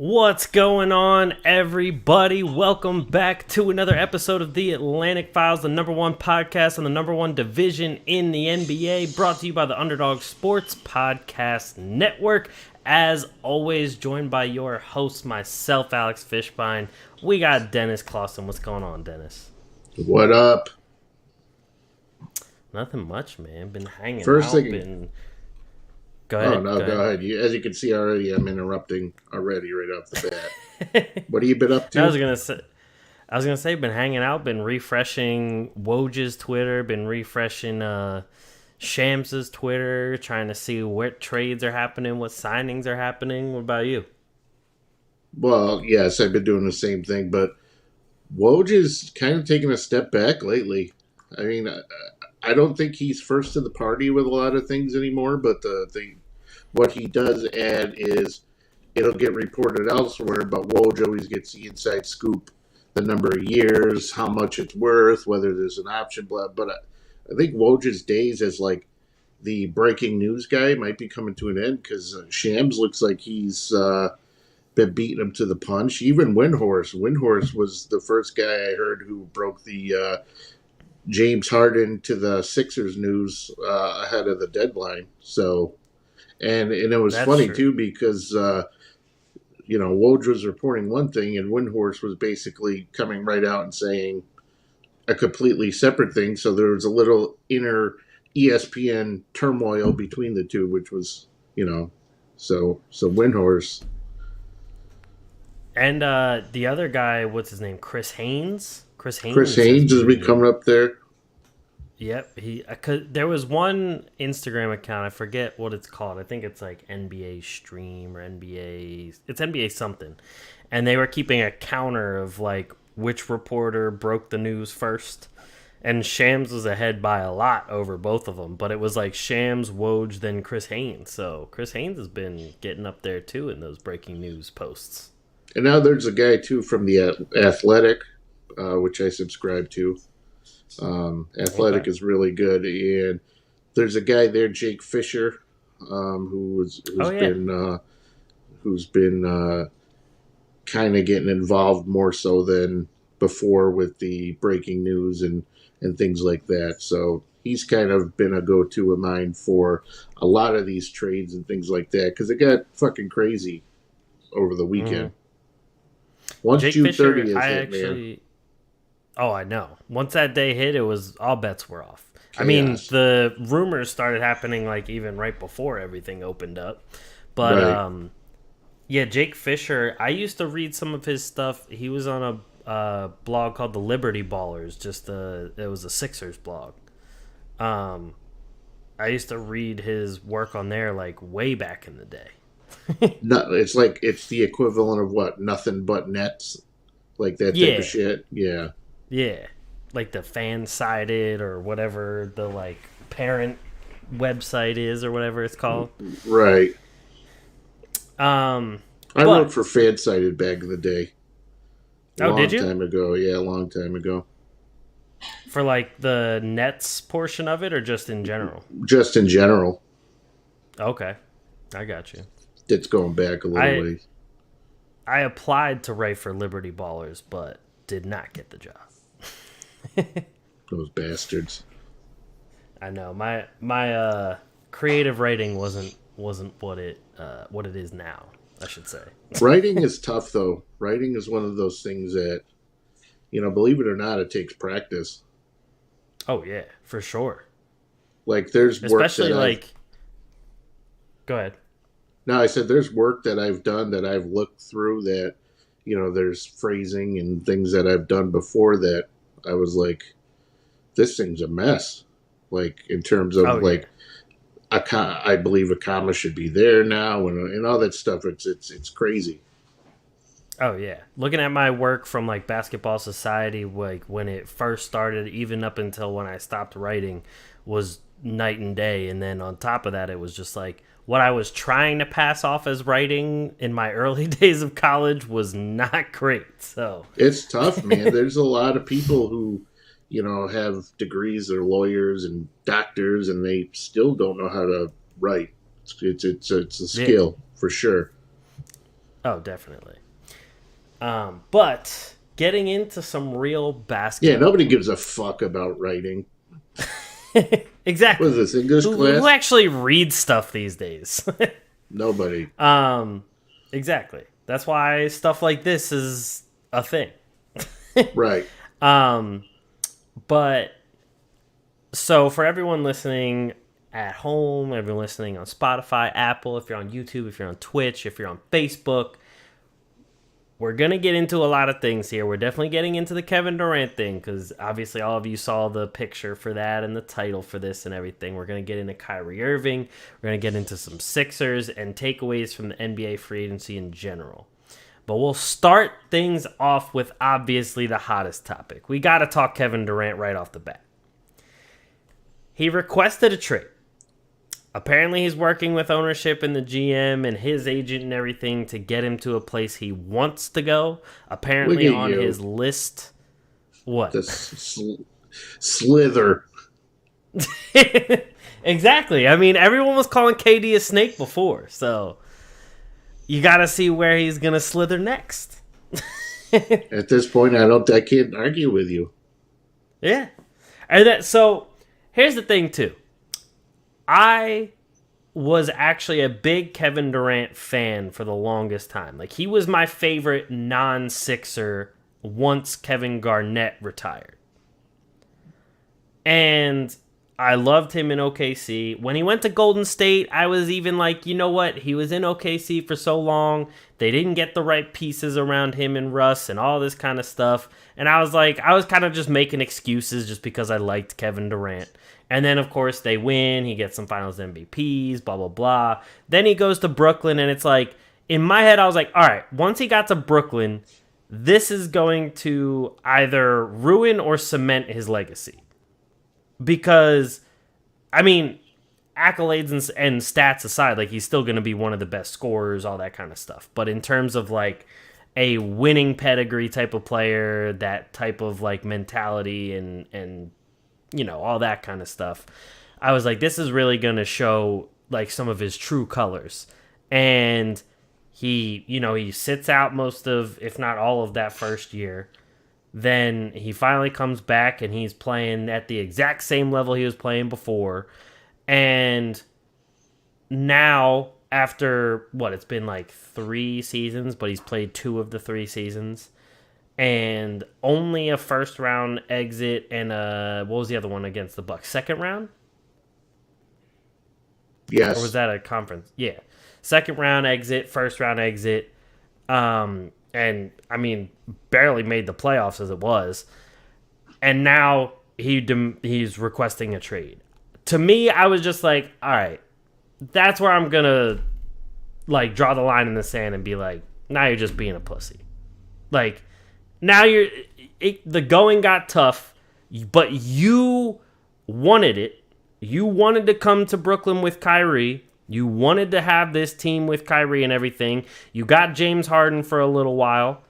What's going on, everybody? Welcome back to another episode of the Atlantic Files, the number one podcast on the number one division in the NBA, brought to you by the Underdog Sports Podcast Network. As always, joined by your host, myself, Alex Fishbein. We got Dennis Clausen. What's going on, Dennis? What up? Nothing much, man. Been hanging First out. thing. Go ahead. Oh, no, go ahead. As you can see already, I'm interrupting already right off the bat. What have you been up to? I was gonna say, been hanging out, been refreshing Woj's Twitter, been refreshing Shams's Twitter, trying to see what trades are happening, what signings are happening. What about you? Well, yes, I've been doing the same thing, but Woj is kind of taking a step back lately. I mean, I don't think he's first to the party with a lot of things anymore, but what he does add is it'll get reported elsewhere, but Woj always gets the inside scoop, the number of years, how much it's worth, whether there's an option, blah. But I think Woj's days as like the breaking news guy might be coming to an end because Shams looks like he's been beating him to the punch. Even Windhorse was the first guy I heard who broke the James Harden to the Sixers news ahead of the deadline. So, and it was That's funny true. too because Woj was reporting one thing and Windhorse was basically coming right out and saying a completely separate thing. So there was a little inner ESPN turmoil between the two, which was so Windhorse. And the other guy, what's his name? Chris Haynes. Chris Haynes has been coming up there. Yep, there was one Instagram account, I forget what it's called. I think it's like NBA Stream or it's NBA something. And they were keeping a counter of like which reporter broke the news first. And Shams was ahead by a lot over both of them, but it was like Shams, Woj, then Chris Haynes. So Chris Haynes has been getting up there too in those breaking news posts. And now there's a guy too from the Athletic, which I subscribe to. Athletic is really good, and there's a guy there, Jake Fisher, who's been kind of getting involved more so than before with the breaking news and things like that. So he's kind of been a go-to of mine for a lot of these trades and things like that because it got fucking crazy over the weekend. Once Jake June Fisher, 30th hit, man. Oh, I know. Once that day hit, it was all bets were off. Chaos. I mean, the rumors started happening like even right before everything opened up. But Right. yeah, Jake Fisher. I used to read some of his stuff. He was on a blog called the Liberty Ballers. It was a Sixers blog. I used to read his work on there like way back in the day. No, it's the equivalent of what? Nothing but nets? Like that type of shit? Yeah. Yeah, like the fan-sided or whatever the like parent website is or whatever it's called. Right. I wrote for Fansided back in the day. Did you? Long time ago. Yeah, a long time ago. For like the Nets portion of it or just in general? Just in general. Okay, I got you. It's going back a little ways. I applied to write for Liberty Ballers, but did not get the job. Those bastards. I know my creative writing wasn't what it is now, I should say. Writing is tough though. Writing is one of those things that, believe it or not, it takes practice. Oh yeah, for sure. Like there's work especially that like. Go ahead. No, I said there's work that I've done that I've looked through that, there's phrasing and things that I've done before that I was like, this thing's a mess. Like in terms of I believe a comma should be there now and all that stuff. It's crazy. Oh yeah, looking at my work from like Basketball Society, like when it first started, even up until when I stopped writing, was night and day. And then on top of that, it was just like what I was trying to pass off as writing in my early days of college was not great. So it's tough, man. There's a lot of people who, have degrees, they're lawyers and doctors, and they still don't know how to write. It's a skill for sure. Oh, definitely. But getting into some real Yeah, nobody basketball. gives a fuck about writing. What is Exactly. this, English Who class? actually reads stuff these days? Nobody. um, exactly. That's why stuff like this is a thing. Right. Um, but so for everyone listening at home, everyone listening on Spotify, Apple, if you're on YouTube, if you're on Twitch, if you're on Facebook, we're going to get into a lot of things here. We're definitely getting into the Kevin Durant thing because obviously all of you saw the picture for that and the title for this and everything. We're going to get into Kyrie Irving. We're going to get into some Sixers and takeaways from the NBA free agency in general. But we'll start things off with obviously the hottest topic. We got to talk Kevin Durant right off the bat. He requested a trade. Apparently, he's working with ownership and the GM and his agent and everything to get him to a place he wants to go. Look Apparently, at on you. his list. What? The slither. Exactly. I mean, everyone was calling KD a snake before, so you got to see where he's going to slither next. At this point, I can't argue with you. Yeah. So here's the thing, too. I was actually a big Kevin Durant fan for the longest time. Like, he was my favorite non-Sixer once Kevin Garnett retired. And I loved him in OKC. When he went to Golden State, I was even like, you know what? He was in OKC for so long. They didn't get the right pieces around him and Russ and all this kind of stuff. And I was like, I was kind of just making excuses just because I liked Kevin Durant. And then, of course, they win. He gets some finals MVPs, blah, blah, blah. Then he goes to Brooklyn, and it's like, in my head, I was like, all right, once he got to Brooklyn, this is going to either ruin or cement his legacy. Because, I mean, accolades and stats aside, like, he's still going to be one of the best scorers, all that kind of stuff. But in terms of, like, a winning pedigree type of player, that type of, like, mentality and you know, all that kind of stuff, I was like, this is really going to show, like, some of his true colors. And he sits out most of, if not all of that first year. Then he finally comes back and he's playing at the exact same level he was playing before. And now, after what, it's been like 3 seasons, but he's played 2 of the 3 seasons. And only a first round exit and what was the other one against the Bucks? Second round? Or was Yes. that a conference? Yeah. Second round exit, first round exit. And I mean, barely made the playoffs as it was. And now he's requesting a trade. To me, I was just like, all right, that's where I'm gonna like draw the line in the sand and be like, now you're just being a pussy. Like, now the going got tough, but you wanted it. You wanted to come to Brooklyn with Kyrie. You wanted to have this team with Kyrie and everything. You got James Harden for a little while.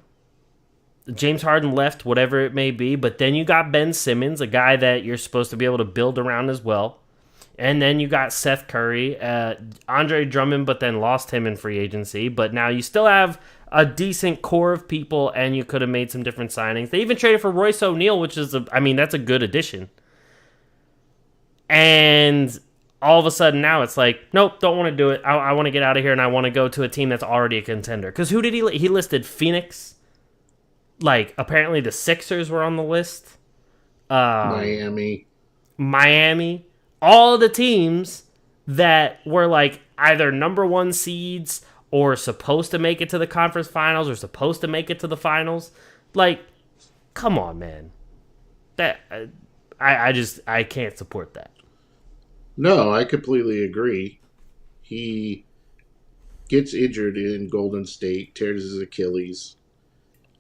James Harden left, whatever it may be, but then you got Ben Simmons, a guy that you're supposed to be able to build around as well. And then you got Seth Curry, Andre Drummond, but then lost him in free agency. But now you still have a decent core of people, and you could have made some different signings. They even traded for Royce O'Neal, which is, that's a good addition. And all of a sudden now it's like, nope, don't want to do it. I want to get out of here, and I want to go to a team that's already a contender. Because who did he listed? Phoenix. Like, apparently the Sixers were on the list. Miami. Miami. All the teams that were like either number 1 seeds or supposed to make it to the conference finals or supposed to make it to the finals. Like, come on, man. That I can't support that. No, I completely agree. He gets injured in Golden State, tears his Achilles,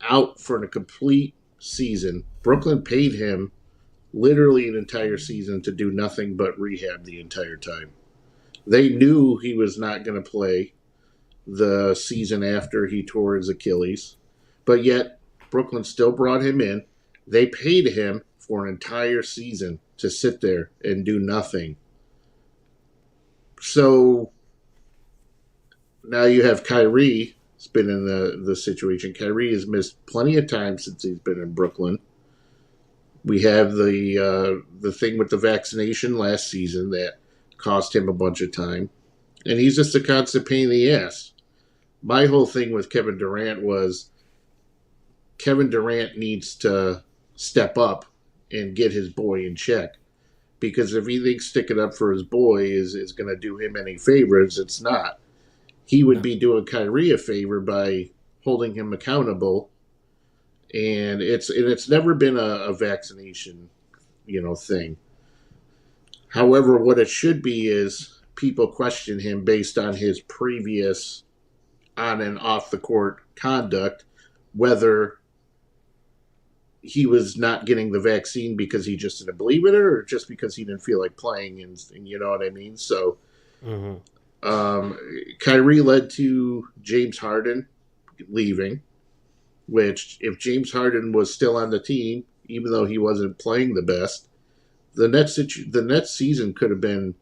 out for a complete season. Brooklyn paid him literally an entire season to do nothing but rehab the entire time. They knew he was not going to play the season after he tore his Achilles, but yet Brooklyn still brought him in. They paid him for an entire season to sit there and do nothing. So now you have Kyrie has been in the situation. Kyrie has missed plenty of time since he's been in Brooklyn. We have the thing with the vaccination last season that cost him a bunch of time, and he's just a constant pain in the ass. My whole thing with Kevin Durant was Kevin Durant needs to step up and get his boy in check. Because if he thinks sticking up for his boy is going to do him any favors, it's not. He would No. be doing Kyrie a favor by holding him accountable. And it's never been a vaccination, thing. However, what it should be is people question him based on his previous on and off the court conduct, whether he was not getting the vaccine because he just didn't believe in it or just because he didn't feel like playing, and you know what I mean? So Kyrie led to James Harden leaving, which if James Harden was still on the team, even though he wasn't playing the best, the next season could have been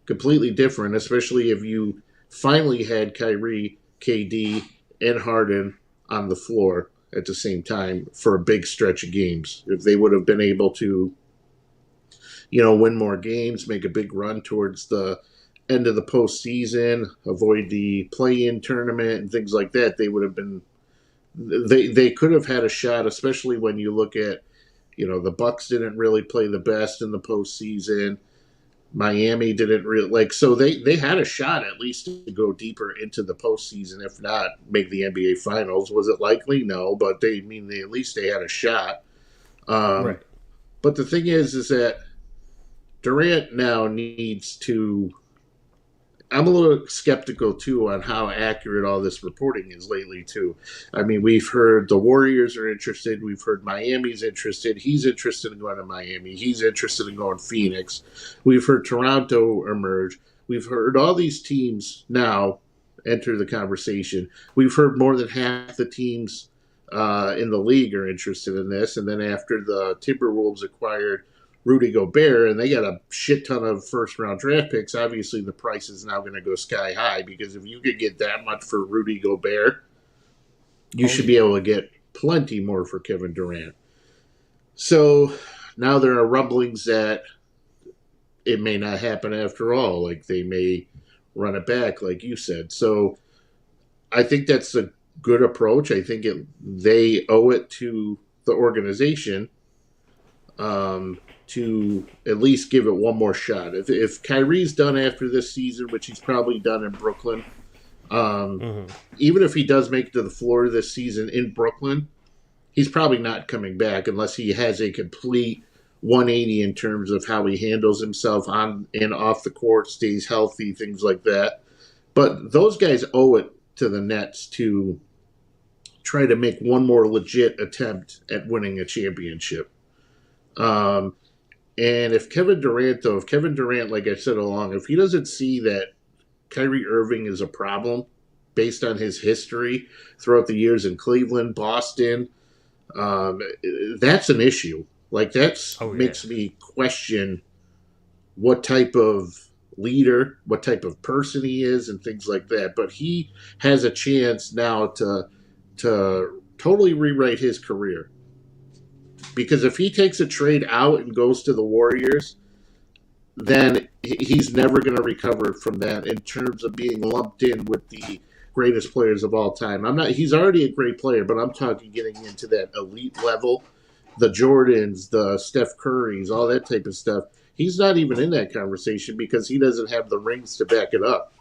completely different, especially if you finally had Kyrie, KD, and Harden on the floor at the same time for a big stretch of games. If they would have been able to, win more games, make a big run towards the end of the postseason, avoid the play-in tournament and things like that, they would have been. They could have had a shot, especially when you look at, the Bucks didn't really play the best in the postseason. Miami didn't really so they had a shot at least to go deeper into the postseason, if not make the NBA Finals. Was it likely? No, but at least they had a shot. Right. But the thing is that Durant now needs to. I'm a little skeptical too on how accurate all this reporting is lately too. I mean, we've heard the Warriors are interested. We've heard Miami's interested. He's interested in going to Miami. He's interested in going to Phoenix. We've heard Toronto emerge. We've heard all these teams now enter the conversation. We've heard more than half the teams in the league are interested in this. And then after the Timberwolves acquired Rudy Gobert, and they got a shit ton of first-round draft picks, obviously the price is now going to go sky high, because if you could get that much for Rudy Gobert, you should be able to get plenty more for Kevin Durant. So now there are rumblings that it may not happen after all. Like, they may run it back, like you said. So I think that's a good approach. I think they owe it to the organization to at least give it one more shot. If Kyrie's done after this season, which he's probably done in Brooklyn, even if he does make it to the floor this season in Brooklyn, he's probably not coming back unless he has a complete 180 in terms of how he handles himself on and off the court, stays healthy, things like that. But those guys owe it to the Nets to try to make one more legit attempt at winning a championship. And if Kevin Durant, like I said along, if he doesn't see that Kyrie Irving is a problem based on his history throughout the years in Cleveland, Boston, that's an issue. Like, makes me question what type of leader, what type of person he is, and things like that. But he has a chance now to totally rewrite his career. Because if he takes a trade out and goes to the Warriors, then he's never going to recover from that in terms of being lumped in with the greatest players of all time. He's already a great player, but I'm talking getting into that elite level, the Jordans, the Steph Currys, all that type of stuff. He's not even in that conversation because he doesn't have the rings to back it up.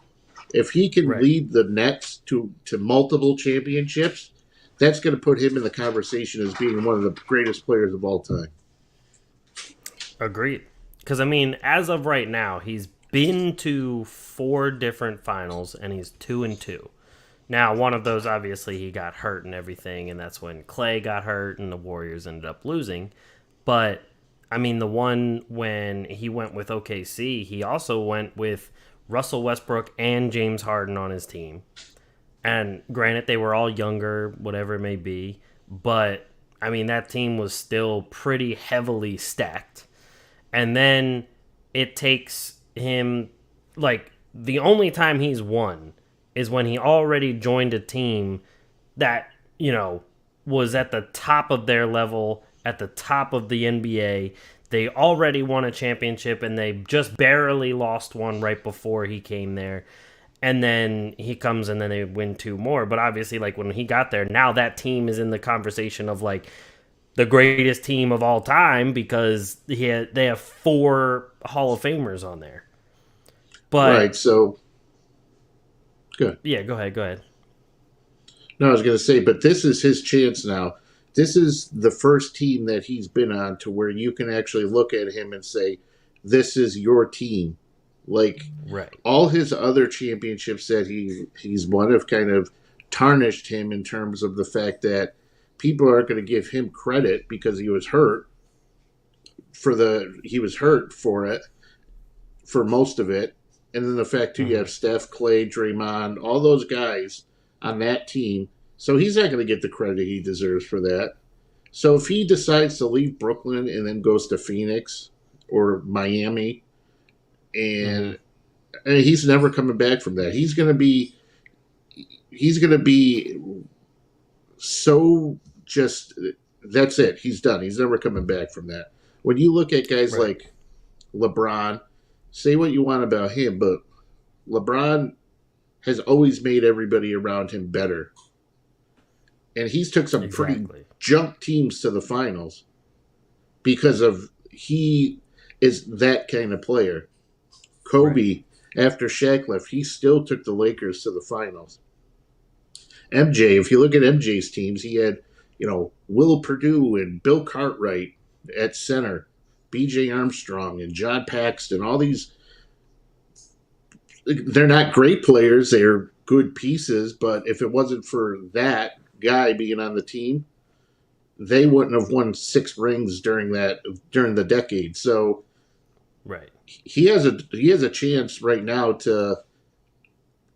If he can lead the Nets to multiple championships, that's going to put him in the conversation as being one of the greatest players of all time. Agreed. Because, I mean, as of right now, he's been to 4 different finals, and he's 2-2. Now, one of those, obviously, he got hurt and everything, and that's when Clay got hurt and the Warriors ended up losing. But, I mean, the one when he went with OKC, he also went with Russell Westbrook and James Harden on his team. And granted, they were all younger, whatever it may be. But, I mean, that team was still pretty heavily stacked. And then it takes him, like, the only time he's won is when he already joined a team that, was at the top of their level, at the top of the NBA. They already won a championship, and they just barely lost one right before he came there. And then he comes, and then they win two more. But obviously, like, when he got there, now that team is in the conversation of, like, the greatest team of all time because they have 4 Hall of Famers on there. But right, so good. Yeah, go ahead. No, I was going to say, but this is his chance now. This is the first team that he's been on to where you can actually look at him and say, this is your team. Like, right. All his other championships that he's won have kind of tarnished him in terms of the fact that people aren't going to give him credit because he was hurt for it, for most of it. And then the fact, too, you have Steph, Clay, Draymond, all those guys on that team. So he's not going to get the credit he deserves for that. So if he decides to leave Brooklyn and then goes to Phoenix or Miami, and he's never coming back from that. He's going to be so just, that's it. He's done. He's never coming back from that. When you look at guys like LeBron, say what you want about him, but LeBron has always made everybody around him better. And he's took some pretty junk teams to the finals because of he is that kind of player. Kobe, after Shaq left, he still took the Lakers to the finals. MJ, if you look at MJ's teams, he had, Will Perdue and Bill Cartwright at center, B.J. Armstrong and John Paxson, all these. They're not great players. They're good pieces, but if it wasn't for that guy being on the team, they wouldn't have won 6 rings during the decade. So, he has a chance right now to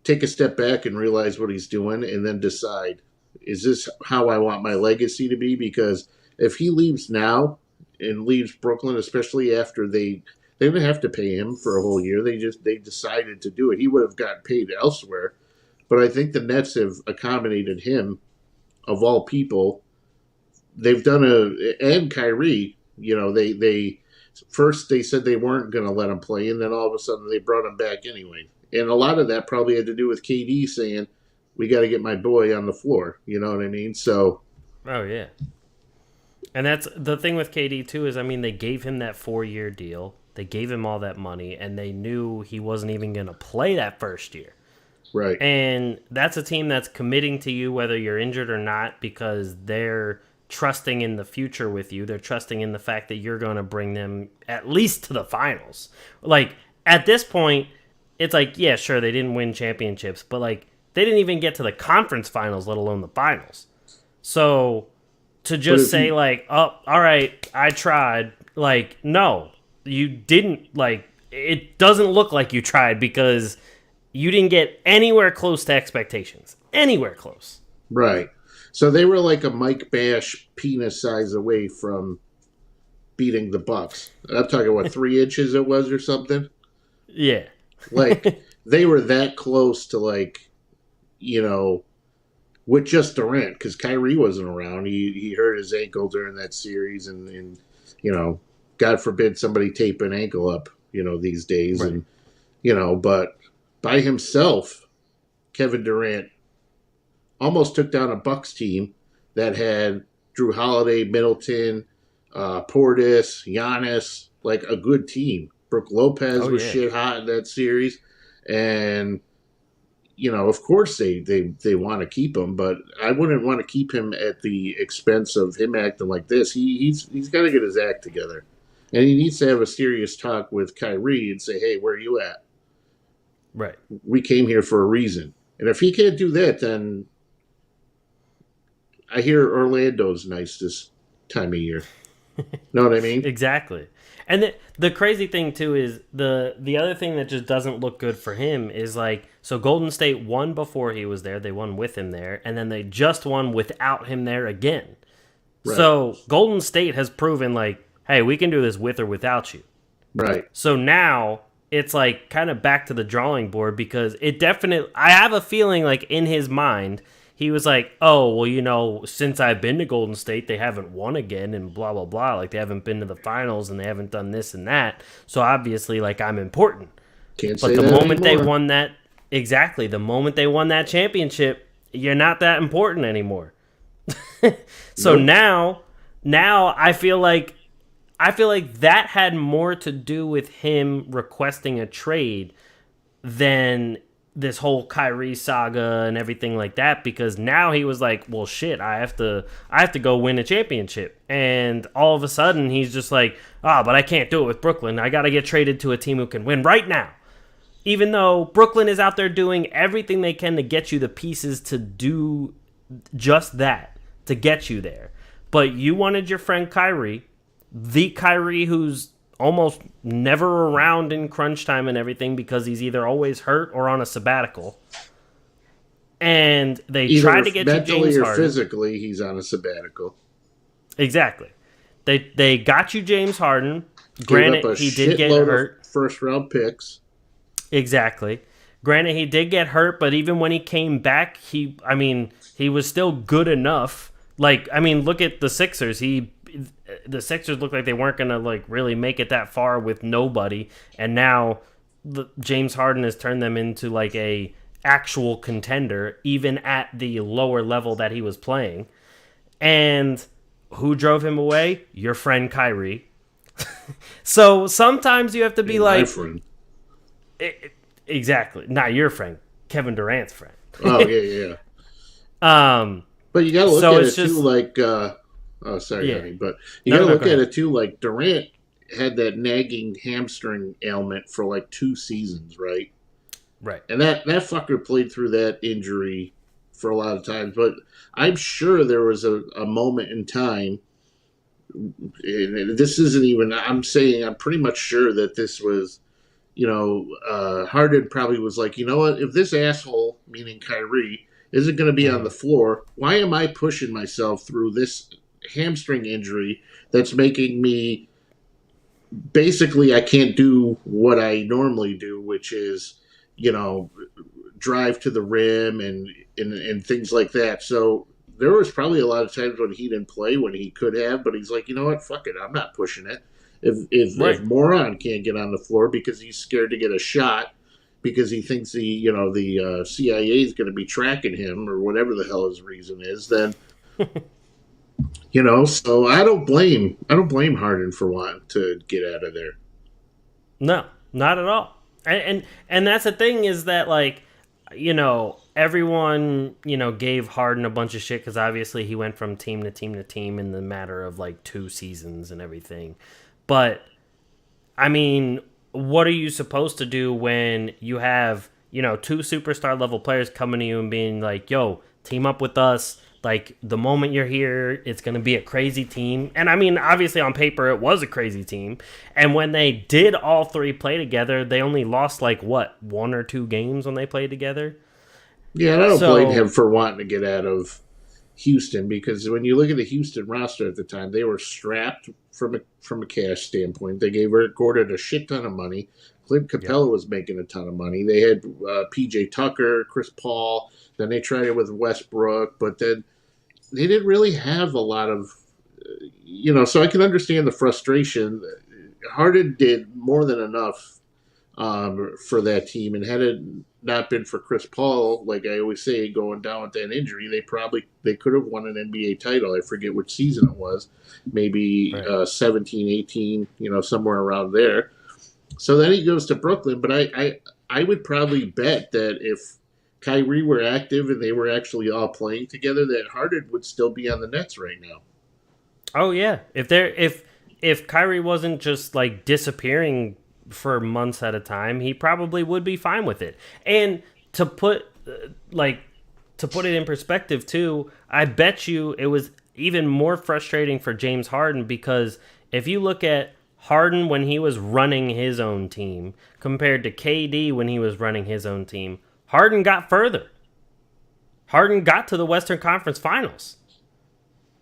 take a step back and realize what he's doing, and then decide, is this how I want my legacy to be? Because if he leaves now and leaves Brooklyn, especially after they didn't have to pay him for a whole year. They decided to do it. He would have gotten paid elsewhere. But I think the Nets have accommodated him, of all people. They've done and Kyrie, they first they said they weren't going to let him play, and then all of a sudden they brought him back anyway. And a lot of that probably had to do with KD saying, we got to get my boy on the floor. You know what I mean? So. Oh, yeah. And that's the thing with KD, too, is, they gave him that 4-year deal. They gave him all that money, and they knew he wasn't even going to play that first year. Right. And that's a team that's committing to you whether you're injured or not because they're trusting in the future with you. They're trusting in the fact that you're going to bring them at least to the finals. Like, at this point, it's like, yeah, sure, they didn't win championships, but, like, they didn't even get to the conference finals, let alone the finals. So to just say, like, oh, all right, I tried, like, no. You didn't, like, it doesn't look like you tried because you didn't get anywhere close to expectations. Anywhere close. Right. So they were like a Mike Bash penis size away from beating the Bucks. I'm talking, 3 inches it was or something? Yeah. Like, they were that close to, like, with just Durant, because Kyrie wasn't around. He hurt his ankle during that series, and God forbid somebody tape an ankle up, these days. Right. And, but by himself, Kevin Durant almost took down a Bucks team that had Drew Holiday, Middleton, Portis, Giannis, like a good team. Brook Lopez was shit hot in that series. And, of course they want to keep him, but I wouldn't want to keep him at the expense of him acting like this. He's got to get his act together. And he needs to have a serious talk with Kyrie and say, hey, where are you at? Right. We came here for a reason. And if he can't do that, then I hear Orlando's nice this time of year. Know what I mean? Exactly. And the crazy thing, too, is the other thing that just doesn't look good for him is, like, so Golden State won before he was there. They won with him there. And then they just won without him there again. Right. So Golden State has proven, like, hey, we can do this with or without you. Right. So now it's like kind of back to the drawing board, because it definitely, I have a feeling like in his mind, he was like, oh, well, since I've been to Golden State, they haven't won again and blah, blah, blah. Like, they haven't been to the finals and they haven't done this and that. So obviously, like, I'm important. Can't But say the that moment anymore. they won that, exactly, the moment they won that championship, you're not that important anymore. So Nope. now I feel like that had more to do with him requesting a trade than this whole Kyrie saga and everything like that, because now he was like, well, shit, I have to go win a championship. And all of a sudden he's just like, but I can't do it with Brooklyn. I got to get traded to a team who can win right now. Even though Brooklyn is out there doing everything they can to get you the pieces to do just that, to get you there. But you wanted your friend Kyrie, the Kyrie who's almost never around in crunch time and everything because he's either always hurt or on a sabbatical. And they tried Either to get you mentally James or Harden. physically, he's on a sabbatical. Exactly. They got you James Harden. Gave up Granted, a he did get shitload of hurt. first-round picks. Exactly. Granted, he did get hurt, but even when he came back, he was still good enough. Like, look at the Sixers. The Sixers looked like they weren't gonna like really make it that far with nobody, and now James Harden has turned them into like a actual contender, even at the lower level that he was playing. And who drove him away? Your friend Kyrie. So sometimes you have to be My like, friend. exactly, not your friend, Kevin Durant's friend. Oh, yeah. Um, But you got to look so at it's it, too, just, like... oh, sorry, yeah. honey. But you No, got to no, look go at ahead. it, too, like Durant had that nagging hamstring ailment for, like, 2 seasons, right? Right. And that fucker played through that injury for a lot of times. But I'm sure there was a moment in time, and this isn't even, I'm pretty much sure that this was, Harden probably was like, you know what, if this asshole, meaning Kyrie, isn't going to be on the Mhm. floor, why am I pushing myself through this hamstring injury that's making me, basically, I can't do what I normally do, which is, you know, drive to the rim and things like that. So there was probably a lot of times when he didn't play when he could have, but he's like, you know what, fuck it, I'm not pushing it. If Right. moron can't get on the floor because he's scared to get a shot because he thinks the CIA is going to be tracking him or whatever the hell his reason is, then So I don't blame Harden for wanting to get out of there. No, not at all. And that's the thing, is that like, everyone, gave Harden a bunch of shit because obviously he went from team to team to team in the matter of like 2 seasons and everything. But what are you supposed to do when you have, 2 superstar level players coming to you and being like, yo, team up with us? Like, the moment you're here, it's going to be a crazy team. And obviously on paper, it was a crazy team. And when they did all 3 play together, they only lost like, what, 1 or 2 games when they played together? Yeah, and I don't blame him So, for wanting to get out of Houston because when you look at the Houston roster at the time, they were strapped from a cash standpoint. They gave Eric Gordon a shit ton of money. Clint yep. Capella was making a ton of money. They had PJ Tucker, Chris Paul. Then they tried it with Westbrook, but then they didn't really have a lot of, So I can understand the frustration. Harden did more than enough for that team, and had it not been for Chris Paul, like I always say, going down with that injury, they could have won an NBA title. I forget which season it was, maybe Right. 17, 18, somewhere around there. So then he goes to Brooklyn, but I would probably bet that if Kyrie were active and they were actually all playing together, that Harden would still be on the Nets right now. Oh yeah. If Kyrie wasn't just like disappearing for months at a time, he probably would be fine with it. And to put like to put it in perspective too, I bet you it was even more frustrating for James Harden, because if you look at Harden when he was running his own team compared to KD when he was running his own team, Harden got further. Harden got to the Western Conference Finals.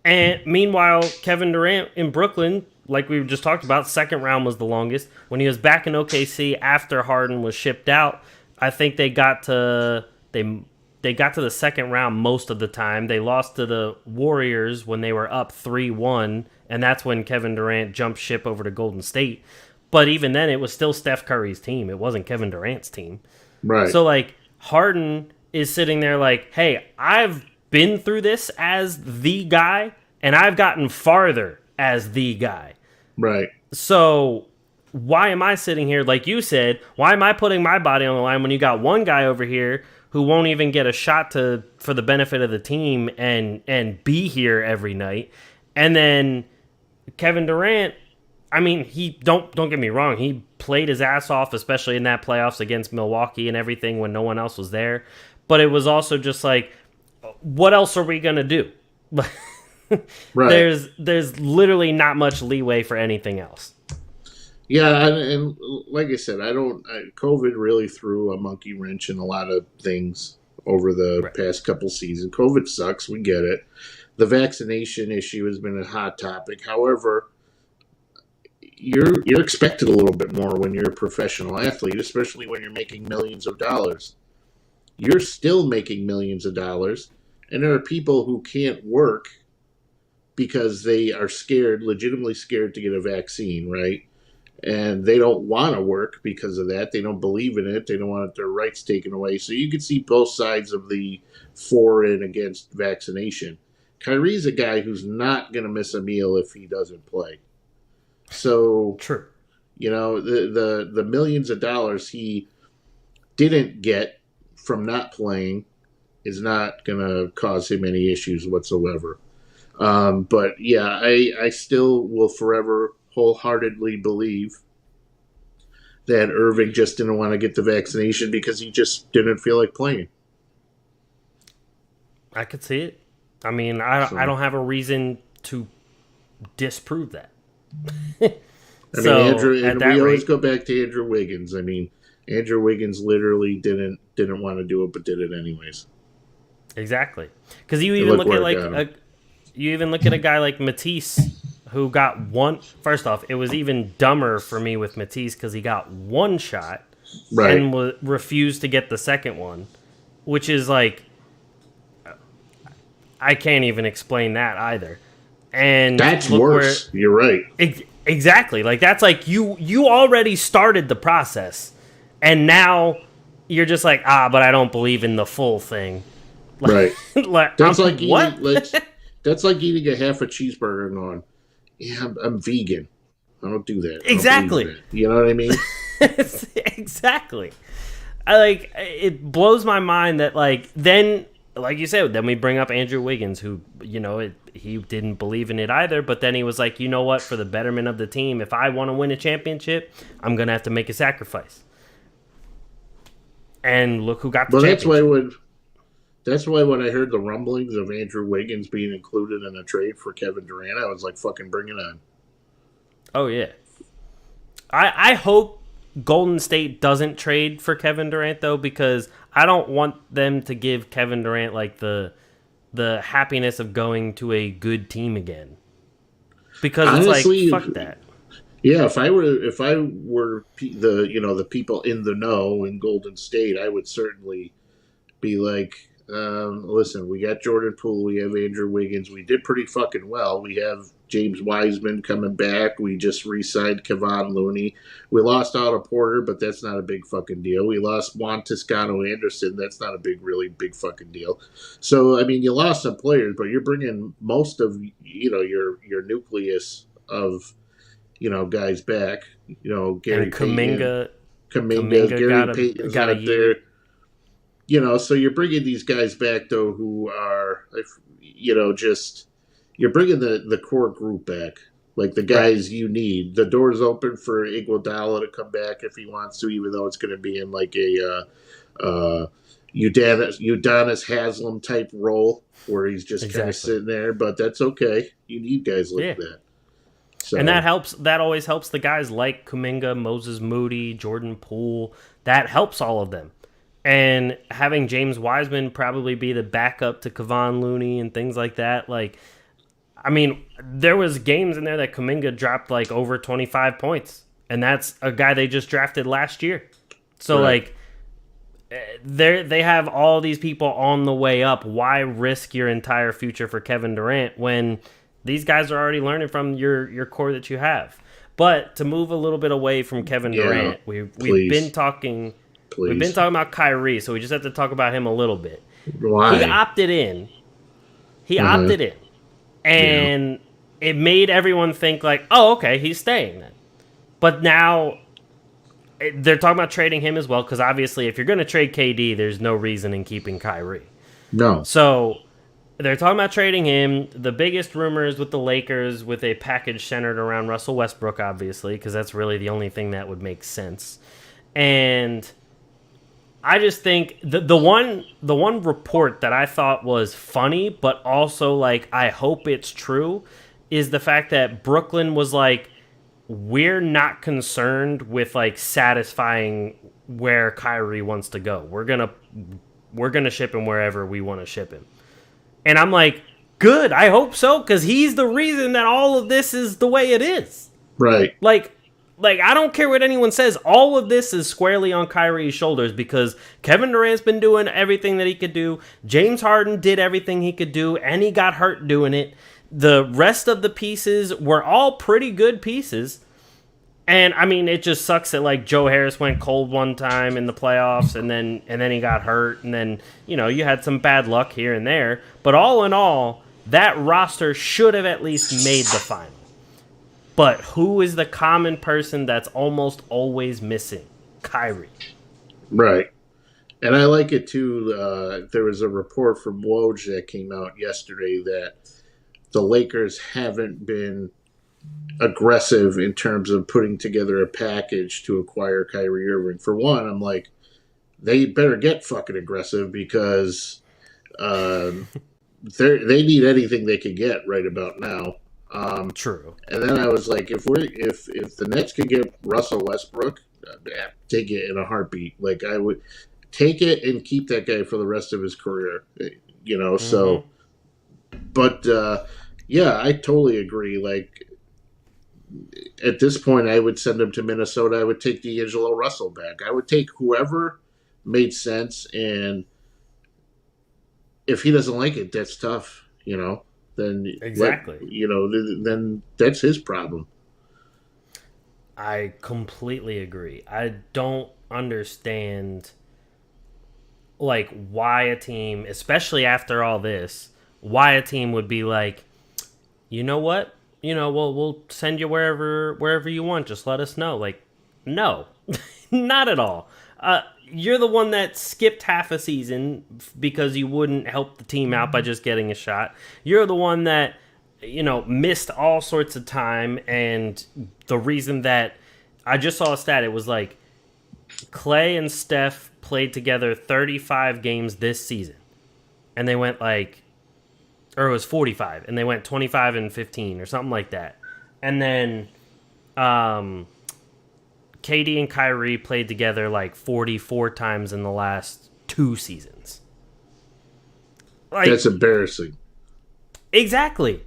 And meanwhile, Kevin Durant in Brooklyn like we just talked about, second round was the longest. When he was back in OKC after Harden was shipped out, I think they got to the second round most of the time. They lost to the Warriors when they were up 3-1, and that's when Kevin Durant jumped ship over to Golden State. But even then, it was still Steph Curry's team. It wasn't Kevin Durant's team. Right. So, like, Harden is sitting there like, hey, I've been through this as the guy, and I've gotten farther as the guy. Right. So why am I sitting here, like you said, why am I putting my body on the line when you got one guy over here who won't even get a shot for the benefit of the team and be here every night? And then Kevin Durant, I mean, he don't get me wrong, he played his ass off, especially in that playoffs against Milwaukee and everything when no one else was there. But it was also just like, what else are we gonna do? Right. There's literally not much leeway for anything else. Yeah, and like I said, COVID really threw a monkey wrench in a lot of things over the Right. past couple seasons. COVID sucks, we get it. The vaccination issue has been a hot topic. However, you're expected a little bit more when you're a professional athlete, especially when you're making millions of dollars. You're still making millions of dollars, and there are people who can't work because they are scared, legitimately scared to get a vaccine, right? And they don't want to work because of that. They don't believe in it. They don't want their rights taken away. So you can see both sides of the for and against vaccination. Kyrie's a guy who's not going to miss a meal if he doesn't play. So, True. the millions of dollars he didn't get from not playing is not going to cause him any issues whatsoever. But yeah, I still will forever wholeheartedly believe that Irving just didn't want to get the vaccination because he just didn't feel like playing. I could see it. I mean, I don't have a reason to disprove that. I mean, Andrew, and we always go back to Andrew Wiggins. I mean, Andrew Wiggins literally didn't want to do it, but did it anyways. Exactly, because you even look at a guy like Matisse, who got one. First off, it was even dumber for me with Matisse because he got one shot, right, and refused to get the second one, which is like, I can't even explain that either. And that's worse. You're right. Exactly. Like, that's like you already started the process, and now you're just like, but I don't believe in the full thing. Right. Like, that's like what? That's like eating a half a cheeseburger and going, yeah, I'm vegan. I don't do that. Exactly. You know what I mean? Exactly. It blows my mind that, like, then, like you said, then we bring up Andrew Wiggins, who, he didn't believe in it either, but then he was like, you know what, for the betterment of the team, if I want to win a championship, I'm going to have to make a sacrifice. And look who got the championship. That's why when I heard the rumblings of Andrew Wiggins being included in a trade for Kevin Durant, I was like, fucking bring it on. Oh, yeah. I hope Golden State doesn't trade for Kevin Durant, though, because I don't want them to give Kevin Durant, like, the happiness of going to a good team again. Because honestly, it's like, fuck that. Yeah, if I were the people in the know in Golden State, I would certainly be like, listen, we got Jordan Poole, we have Andrew Wiggins, we did pretty fucking well. We have James Wiseman coming back. We just re-signed Kevon Looney. We lost Otto Porter, but that's not a big fucking deal. We lost Juan Toscano Anderson. That's not a really big fucking deal. So, I mean, you lost some players, but you're bringing most of, your nucleus of, guys back. Gary Kuminga, Gary Payton's out there. So you're bringing these guys back, though, who are, you're bringing the core group back, like the guys you need. The door's open for Iguodala to come back if he wants to, even though it's going to be in like a Udonis Haslem type role where he's just kind of sitting there. But that's okay. You need guys like that. So. And that helps. That always helps the guys like Kuminga, Moses Moody, Jordan Poole. That helps all of them. And having James Wiseman probably be the backup to Kevon Looney and things like that, like, I mean, there was games in there that Kuminga dropped like over 25 points, and that's a guy they just drafted last year. So Right. like, they have all these people on the way up. Why risk your entire future for Kevin Durant when these guys are already learning from your core that you have? But to move a little bit away from Kevin Yeah. Durant, we've been Please. talking Please. about Kyrie, so we just have to talk about him a little bit. He Why? opted in. He Uh huh. opted in, Yeah. and it made everyone think like, "Oh, okay, he's staying then." But now they're talking about trading him as well because obviously, if you're going to trade KD, there's no reason in keeping Kyrie. No. So they're talking about trading him. The biggest rumors with the Lakers with a package centered around Russell Westbrook, obviously, because that's really the only thing that would make sense. And I just think the one report that I thought was funny, but also like I hope it's true, is the fact that Brooklyn was like, we're not concerned with like satisfying where Kyrie wants to go. We're gonna ship him wherever we want to ship him. And I'm like, good. I hope so because he's the reason that all of this is the way it is. Right. Like, I don't care what anyone says. All of this is squarely on Kyrie's shoulders because Kevin Durant's been doing everything that he could do. James Harden did everything he could do, and he got hurt doing it. The rest of the pieces were all pretty good pieces. And I mean, it just sucks that like Joe Harris went cold one time in the playoffs, and then he got hurt, and then you had some bad luck here and there. But all in all, that roster should have at least made the final. But who is the common person that's almost always missing? Kyrie. Right. And I like it too. There was a report from Woj that came out yesterday that the Lakers haven't been aggressive in terms of putting together a package to acquire Kyrie Irving. For one, I'm like, they better get fucking aggressive because they need anything they can get right about now. True. And then I was like, if the Nets could get Russell Westbrook, take it in a heartbeat. Like I would take it and keep that guy for the rest of his career. So, but yeah, I totally agree. Like at this point, I would send him to Minnesota. I would take D'Angelo Russell back. I would take whoever made sense, and if he doesn't like it, that's tough. Then Exactly. then that's his problem. I completely agree. I don't understand like why a team, especially after all this, why a team would be like, you know what? We'll send you wherever you want. Just let us know. Like, no, not at all. You're the one that skipped half a season because you wouldn't help the team out by just getting a shot. You're the one that missed all sorts of time, and the reason that I just saw a stat, it was like Clay and Steph played together 35 games this season, and they went or it was 45, and they went 25 and 15 or something like that. And then KD and Kyrie played together like 44 times in the last 2 seasons. Like, That's embarrassing. Exactly.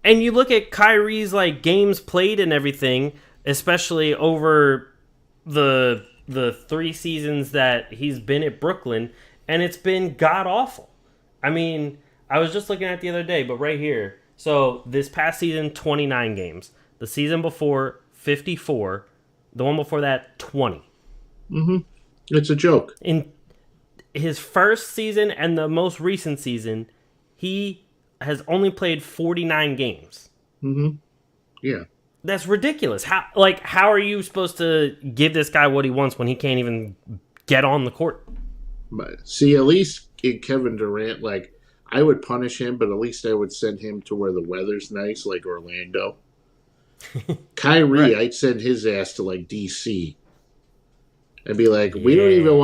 And you look at Kyrie's like games played and everything, especially over the 3 seasons that he's been at Brooklyn, and it's been god awful. I mean, I was just looking at it the other day, but right here. So this past season, 29 games. The season before, 54. The one before that, 20. Mm-hmm. It's a joke. In his first season and the most recent season, he has only played 49 games. Mm-hmm. Yeah. That's ridiculous. How are you supposed to give this guy what he wants when he can't even get on the court? But see, at least in Kevin Durant, like I would punish him, but at least I would send him to where the weather's nice, like Orlando. Kyrie, Right. I'd send his ass to like DC and be like, we don't even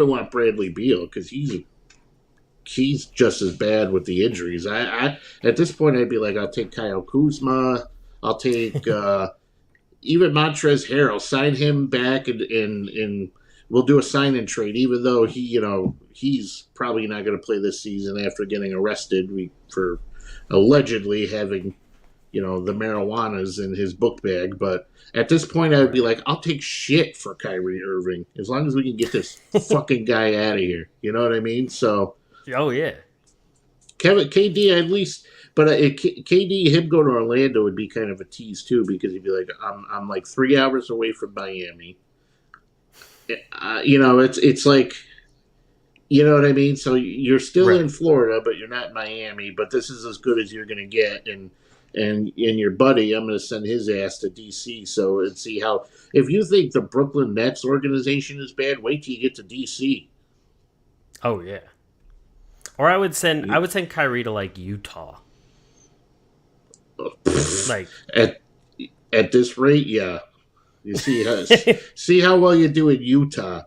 want Bradley Beal because he's just as bad with the injuries. I at this point I'd be like, I'll take Kyle Kuzma, I'll take even Montrezl Harrell, sign him back and we'll do a sign and trade, even though he's probably not going to play this season after getting arrested for allegedly having, the marijuanas in his book bag. But at this point, I would be like, I'll take shit for Kyrie Irving as long as we can get this fucking guy out of here. You know what I mean? So, Oh yeah. KD at least, but KD him going to Orlando would be kind of a tease too, because he'd be like, I'm like 3 hours away from Miami. It's like, you know what I mean? So you're still in Florida, but you're not in Miami. But this is as good as you're going to get, and your buddy, I'm going to send his ass to DC. So and see how. If you think the Brooklyn Nets organization is bad, wait till you get to DC. Oh yeah. Or I would send Kyrie to like Utah. Like at this rate, yeah. You see how well you do in Utah.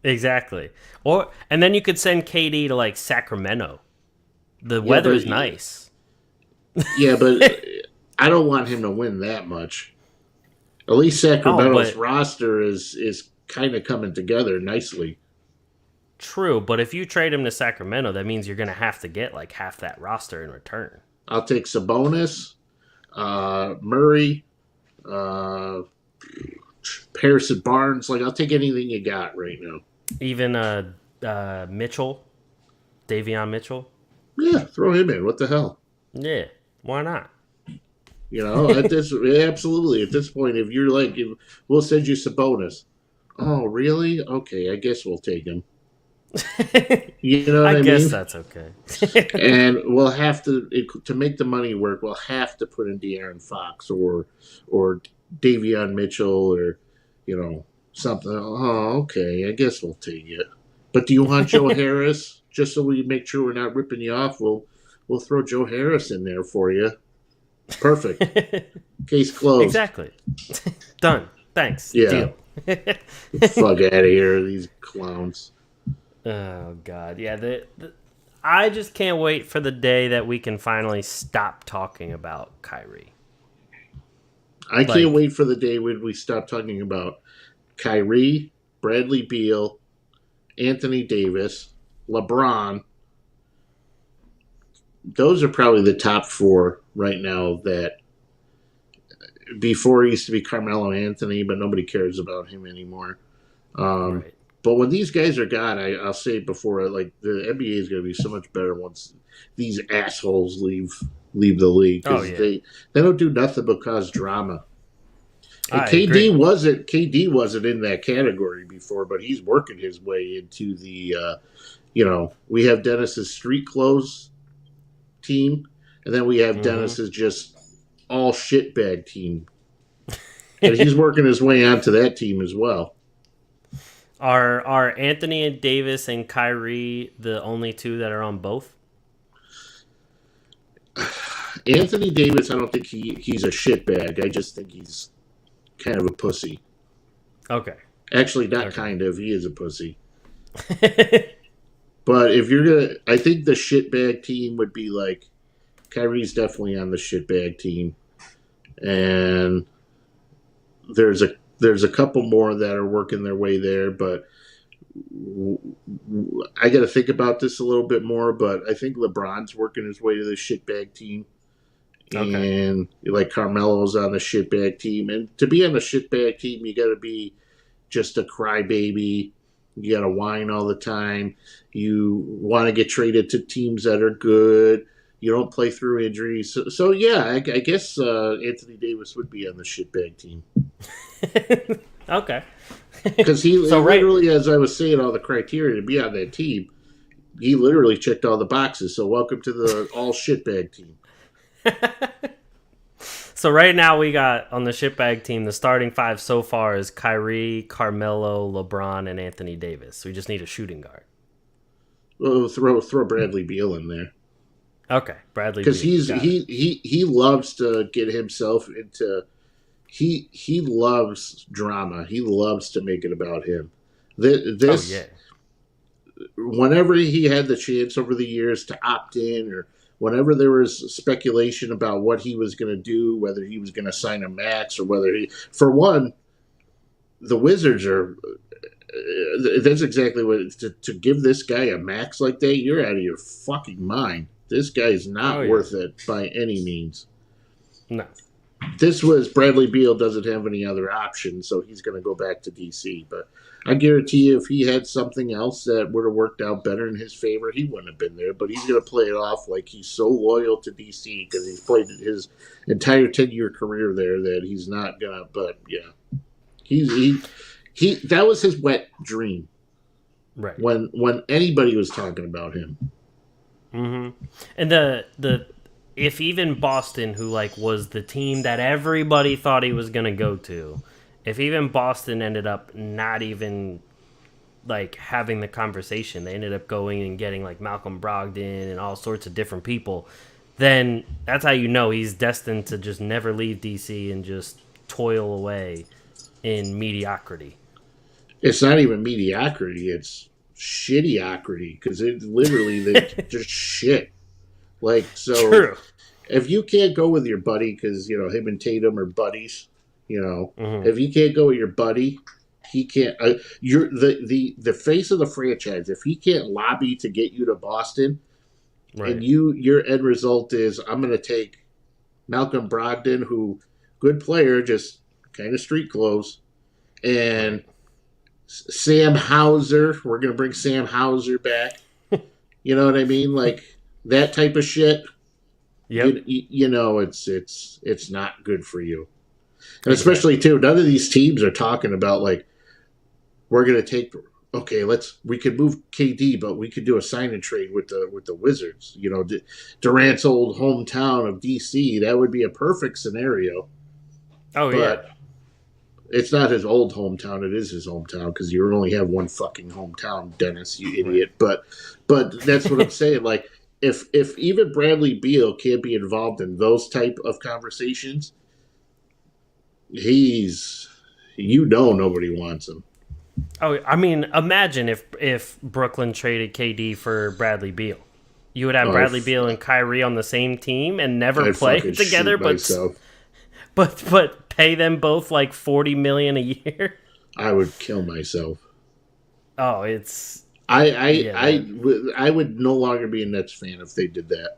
Exactly. And then you could send KD to like Sacramento. The weather is nice. Yeah, but I don't want him to win that much. At least Sacramento's roster is kind of coming together nicely. True, but if you trade him to Sacramento, that means you're going to have to get like half that roster in return. I'll take Sabonis, Murray, Harrison Barnes. Like, I'll take anything you got right now. Even Mitchell, Davion Mitchell. Yeah, throw him in. What the hell? Yeah, why not? Absolutely. At this point, if you're like, we'll send you Sabonis. Oh, really? Okay, I guess we'll take him. You know what I mean? I guess that's okay. And we'll have to make the money work. We'll have to put in De'Aaron Fox or Davion Mitchell or something. Oh, okay. I guess we'll take it. But do you want Joe Harris? Just so we make sure we're not ripping you off, we'll throw Joe Harris in there for you. Perfect. Case closed. Exactly. Done. Thanks. Yeah. Deal. Fuck out of here, these clowns. Oh God, yeah. I just can't wait for the day that we can finally stop talking about Kyrie. I can't wait for the day when we stop talking about Kyrie, Bradley Beal, Anthony Davis, LeBron. Those are probably the top four right now. That before it used to be Carmelo Anthony, but nobody cares about him anymore. Right. But when these guys are gone, I'll say it before, like the NBA is going to be so much better once these assholes leave the league. Because they don't do nothing but cause drama. And KD wasn't in that category before, but he's working his way into the, we have Dennis's street clothes team, and then we have Dennis's just all shitbag team. And he's working his way onto that team as well. Are Anthony and Davis and Kyrie the only two that are on both? Anthony Davis, I don't think he's a shitbag. I just think he's kind of a pussy. Okay. Actually, not kind of. He is a pussy. But if you're going to... I think the shitbag team would be like... Kyrie's definitely on the shitbag team. And there's a couple more that are working their way there, but I got to think about this a little bit more, but I think LeBron's working his way to the shitbag team. Okay. And like Carmelo's on the shitbag team. And to be on the shitbag team, you got to be just a crybaby. You got to whine all the time. You want to get traded to teams that are good. You don't play through injuries. So yeah, I guess Anthony Davis would be on the shitbag team. Okay. Because he literally, as I was saying, all the criteria to be on that team, he literally checked all the boxes. So welcome to the all shitbag team. So right now we got on the shitbag team, the starting five so far is Kyrie, Carmelo, LeBron, and Anthony Davis. We just need a shooting guard. Well, throw Bradley Beal in there. Okay, Bradley. Because he loves to get himself into. He loves drama. He loves to make it about him. Whenever he had the chance over the years to opt in, or whenever there was speculation about what he was going to do, whether he was going to sign a max, or whether for one, the Wizards are. That's exactly what to give this guy a max like that. You're out of your fucking mind. This guy's Oh not yeah. worth it by any means. No. This was Bradley Beal doesn't have any other options, so he's going to go back to DC. But I guarantee you, if he had something else that would have worked out better in his favor, he wouldn't have been there. But he's going to play it off like he's so loyal to DC because he's played his entire 10-year career there that he's not gonna. But yeah, he that was his wet dream. Right. When anybody was talking about him. Mm-hmm. And the if even Boston, who like was the team that everybody thought he was gonna go to, if even Boston ended up not even like having the conversation, they ended up going and getting like Malcolm Brogdon and all sorts of different people, then that's how you know he's destined to just never leave DC and just toil away in mediocrity. It's not even mediocrity; it's shitiocrity because it's literally just shit. Like, so True. if you can't go with your buddy because him and Tatum are buddies, Mm-hmm. if you can't go with your buddy, he can't. You're the face of the franchise. If he can't lobby to get you to Boston, Right. and your end result is I'm going to take Malcolm Brogdon, who good player, just kind of street clothes, and Sam Hauser. We're going to bring Sam Hauser back. You know what I mean? Like that type of shit. Yep. It's not good for you. And especially too, none of these teams are talking about like we're going to take. Okay, we could move KD, but we could do a sign and trade with the Wizards. Durant's old hometown of DC. That would be a perfect scenario. Oh But yeah. it's not his old hometown. It is his hometown because you only have one fucking hometown, Dennis. You idiot. Right. But that's what I'm saying. Like if even Bradley Beal can't be involved in those type of conversations, nobody wants him. Oh, I mean, imagine if Brooklyn traded KD for Bradley Beal. You would have Bradley Beal and Kyrie on the same team and never play together, but pay them both like $40 million a year. I would kill myself. Oh, it's I would no longer be a Nets fan if they did that.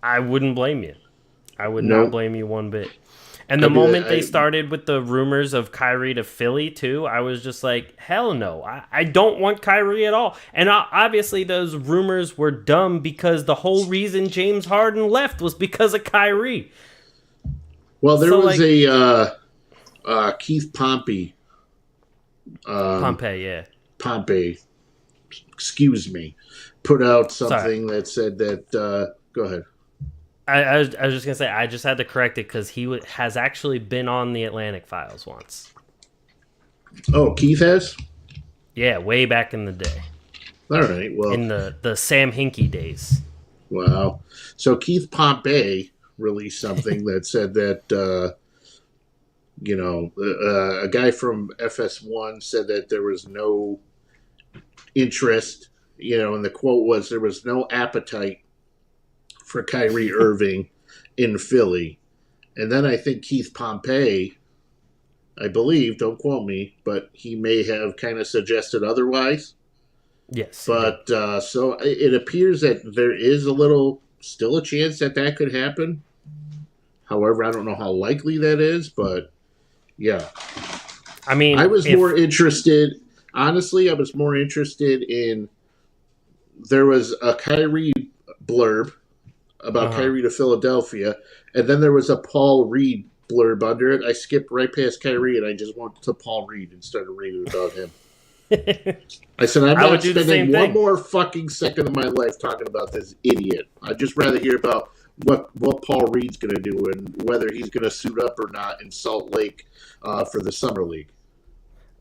I wouldn't blame you. I would not blame you one bit. And the moment they started with the rumors of Kyrie to Philly, too, I was just like, hell no. I don't want Kyrie at all. And obviously those rumors were dumb because the whole reason James Harden left was because of Kyrie. Well, there was a Keith Pompey. Pompey, excuse me, put out something that said that... go ahead. I was just going to say, I just had to correct it because he has actually been on the Atlantic Files once. Oh, Keith has? Yeah, way back in the day. All right, well... In the Sam Hinkie days. Wow. So Keith Pompey released something that said that, a guy from FS1 said that there was no interest, and the quote was there was no appetite for Kyrie Irving in Philly. And then I think Keith Pompey, I believe, don't quote me, but he may have kind of suggested otherwise. Yes. But so it appears that there is still a chance that could happen. However, I don't know how likely that is, but yeah. I mean, I was more interested in, there was a Kyrie blurb about Kyrie to Philadelphia, and then there was a Paul Reed blurb under it. I skipped right past Kyrie, and I just went to Paul Reed and started reading about him. I said, I'm not spending one more fucking second of my life talking about this idiot. I'd just rather hear about what Paul Reed's going to do and whether he's going to suit up or not in Salt Lake for the Summer League.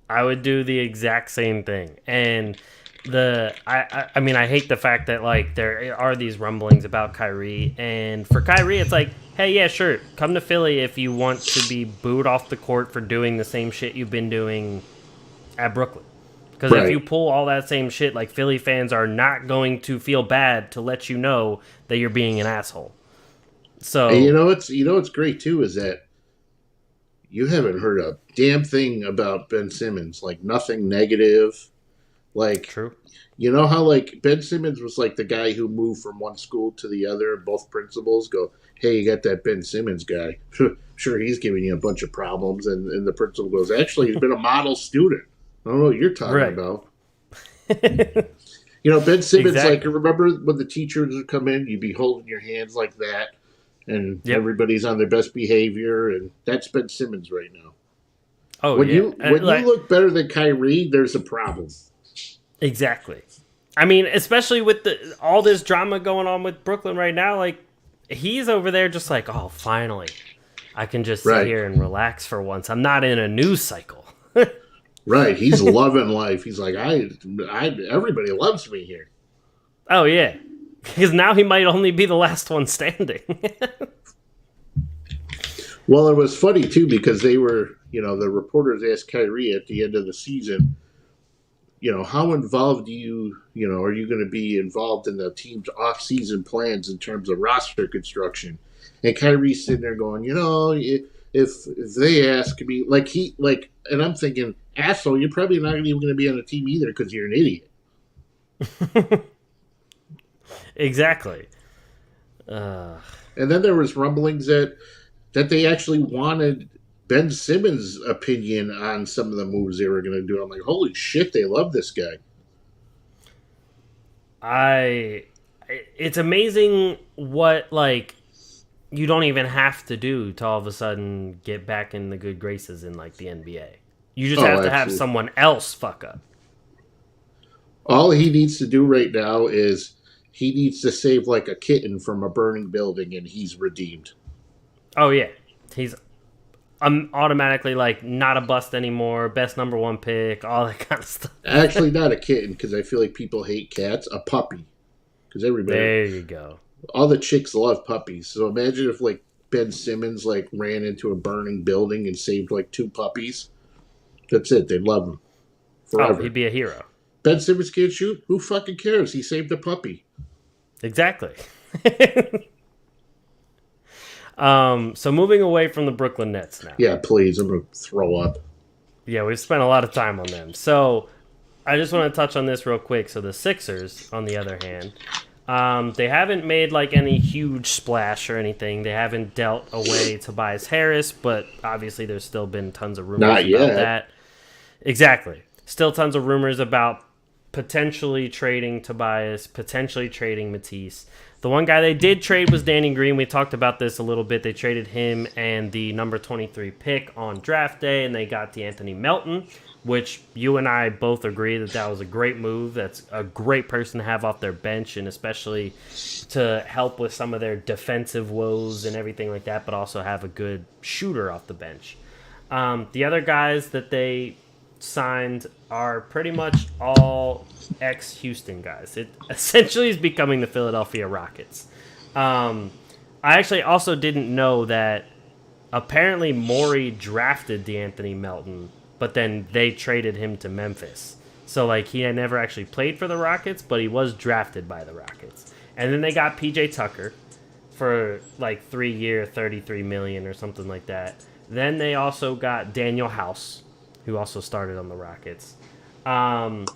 I would do the exact same thing. And I mean, I hate the fact that like there are these rumblings about Kyrie, and for Kyrie, it's like, hey, yeah, sure, come to Philly if you want to be booed off the court for doing the same shit you've been doing at Brooklyn. Because if you pull all that same shit, like Philly fans are not going to feel bad to let you know that you're being an asshole. So and what's great too is that you haven't heard a damn thing about Ben Simmons, like nothing negative. Like, True. you know how like Ben Simmons was like the guy who moved from one school to the other, and both principals go, "Hey, you got that Ben Simmons guy? Sure, he's giving you a bunch of problems." And the principal goes, "Actually, he's been a model student. I don't know what you're talking Right. about." You know, Ben Simmons, like, Exactly. remember when the teachers would come in, you'd be holding your hands like that, and Yep. everybody's on their best behavior, and that's Ben Simmons right now. Oh When yeah. you Like look better than Kyrie, there's a problem. exactly. I mean, especially with all this drama going on with Brooklyn right now, like he's over there just like, oh, finally, I can just sit Right, here and relax for once. I'm not in a news cycle. right. He's loving life. He's like, everybody loves me here. Oh yeah, because now he might only be the last one standing. Well, it was funny too because they were, the reporters asked Kyrie at the end of the season, how involved are you going to be involved in the team's off-season plans in terms of roster construction? And Kyrie's sitting there going, if they ask me, and I'm thinking, asshole, you're probably not even going to be on the team either because you're an idiot. Exactly. And then there was rumblings that they actually wanted Ben Simmons' opinion on some of the moves they were going to do. I'm like, holy shit, they love this guy. I. It's amazing what like you don't even have to do to all of a sudden get back in the good graces in like the NBA. You just Oh, have to have absolutely. someone else fuck up. All he needs to do right now is he needs to save like a kitten from a burning building, and he's redeemed. Oh yeah, he's automatically like not a bust anymore. Best number one pick, all that kind of stuff. Actually, not a kitten because I feel like people hate cats. A puppy because everybody, There you go. all the chicks love puppies. So imagine if like Ben Simmons like ran into a burning building and saved like two puppies. That's it. They love him Oh, forever. he'd be a hero. Ben Simmons can't shoot. Who fucking cares? He saved a puppy. Exactly. So moving away from the Brooklyn Nets now. Yeah, please. I'm gonna throw up. Yeah, we've spent a lot of time on them. So I just want to touch on this real quick. So the Sixers, on the other hand, they haven't made like any huge splash or anything. They haven't dealt away Tobias Harris, but obviously there's still been tons of rumors Not about yet. that. Exactly. Still tons of rumors about potentially trading Tobias, potentially trading Matisse. The one guy they did trade was Danny Green. We talked about this a little bit. They traded him and the number 23 pick on draft day, and they got D'Anthony Melton, which you and I both agree that that was a great move. That's a great person to have off their bench, and especially to help with some of their defensive woes and everything like that, but also have a good shooter off the bench. The other guys that they signed are pretty much all ex-Houston guys. It essentially is becoming the Philadelphia Rockets. I actually also didn't know that apparently Morey drafted D'Anthony Melton, but then they traded him to Memphis. So like he had never actually played for the Rockets, but he was drafted by the Rockets. And then they got PJ Tucker for like 3 year, 33 million or something like that. Then they also got Daniel House, who also started on the Rockets. Good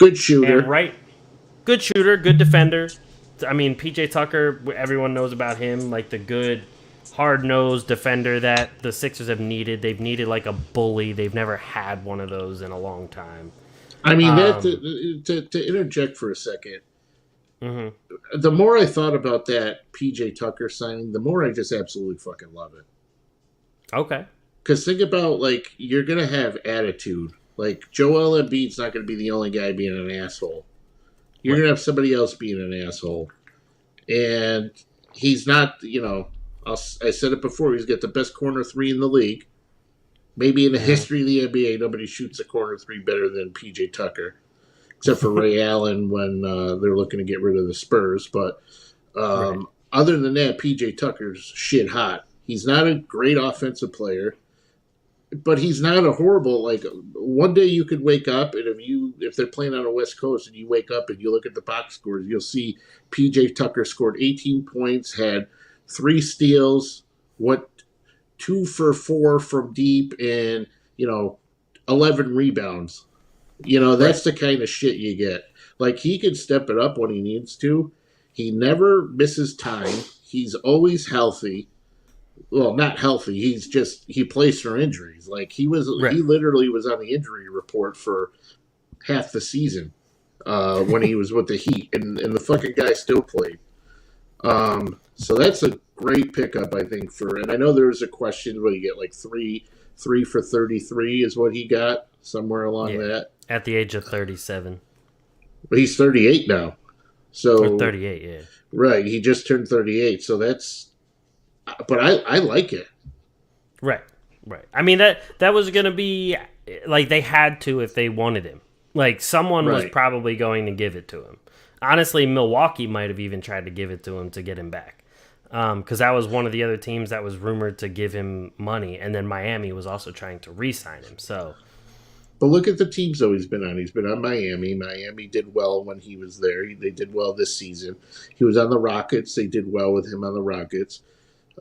And shooter. right, good shooter, good defender. I mean, PJ Tucker, everyone knows about him, like the good, hard nosed defender that the Sixers have needed. They've needed like a bully. They've never had one of those in a long time. I mean, that Um, to interject for a second, mhm. the more I thought about that PJ Tucker signing, the more I just absolutely fucking love it. Okay. Because think about like you're gonna have attitude. Like Joel Embiid's not gonna be the only guy being an asshole. You're Right. gonna have somebody else being an asshole, and he's not. I said it before. He's got the best corner three in the league. Maybe in the Mhm. history of the NBA, nobody shoots a corner three better than PJ Tucker, except for Ray Allen when they're looking to get rid of the Spurs. But Right. other than that, PJ Tucker's shit hot. He's not a great offensive player, but he's not a horrible. Like one day you could wake up and if they're playing on the West Coast and you wake up and you look at the box scores, you'll see PJ Tucker scored 18 points, had 3 steals, what 2 for 4 from deep, and 11 rebounds. That's Right. the kind of shit you get. Like, he can step it up when he needs to. He never misses time. He's always healthy. Well, not healthy. He plays for injuries. Like, Right. he literally was on the injury report for half the season when he was with the Heat, and the fucking guy still played. So that's a great pickup, I think. And I know there was a question, what he get, like three for 33 is what he got somewhere along Yeah. that. At the age of 37 But he's 38 now. or So 38, yeah. right, he just turned 38. So but I like it. Right. Right. I mean that was going to be like they had to if they wanted him. Like someone was Right. probably going to give it to him. Honestly, Milwaukee might have even tried to give it to him to get him back. Because that was one of the other teams that was rumored to give him money, and then Miami was also trying to re-sign him. So, But look at the teams though he's been on. He's been on Miami. Miami did well when he was there. They did well this season. He was on the Rockets. They did well with him on the Rockets.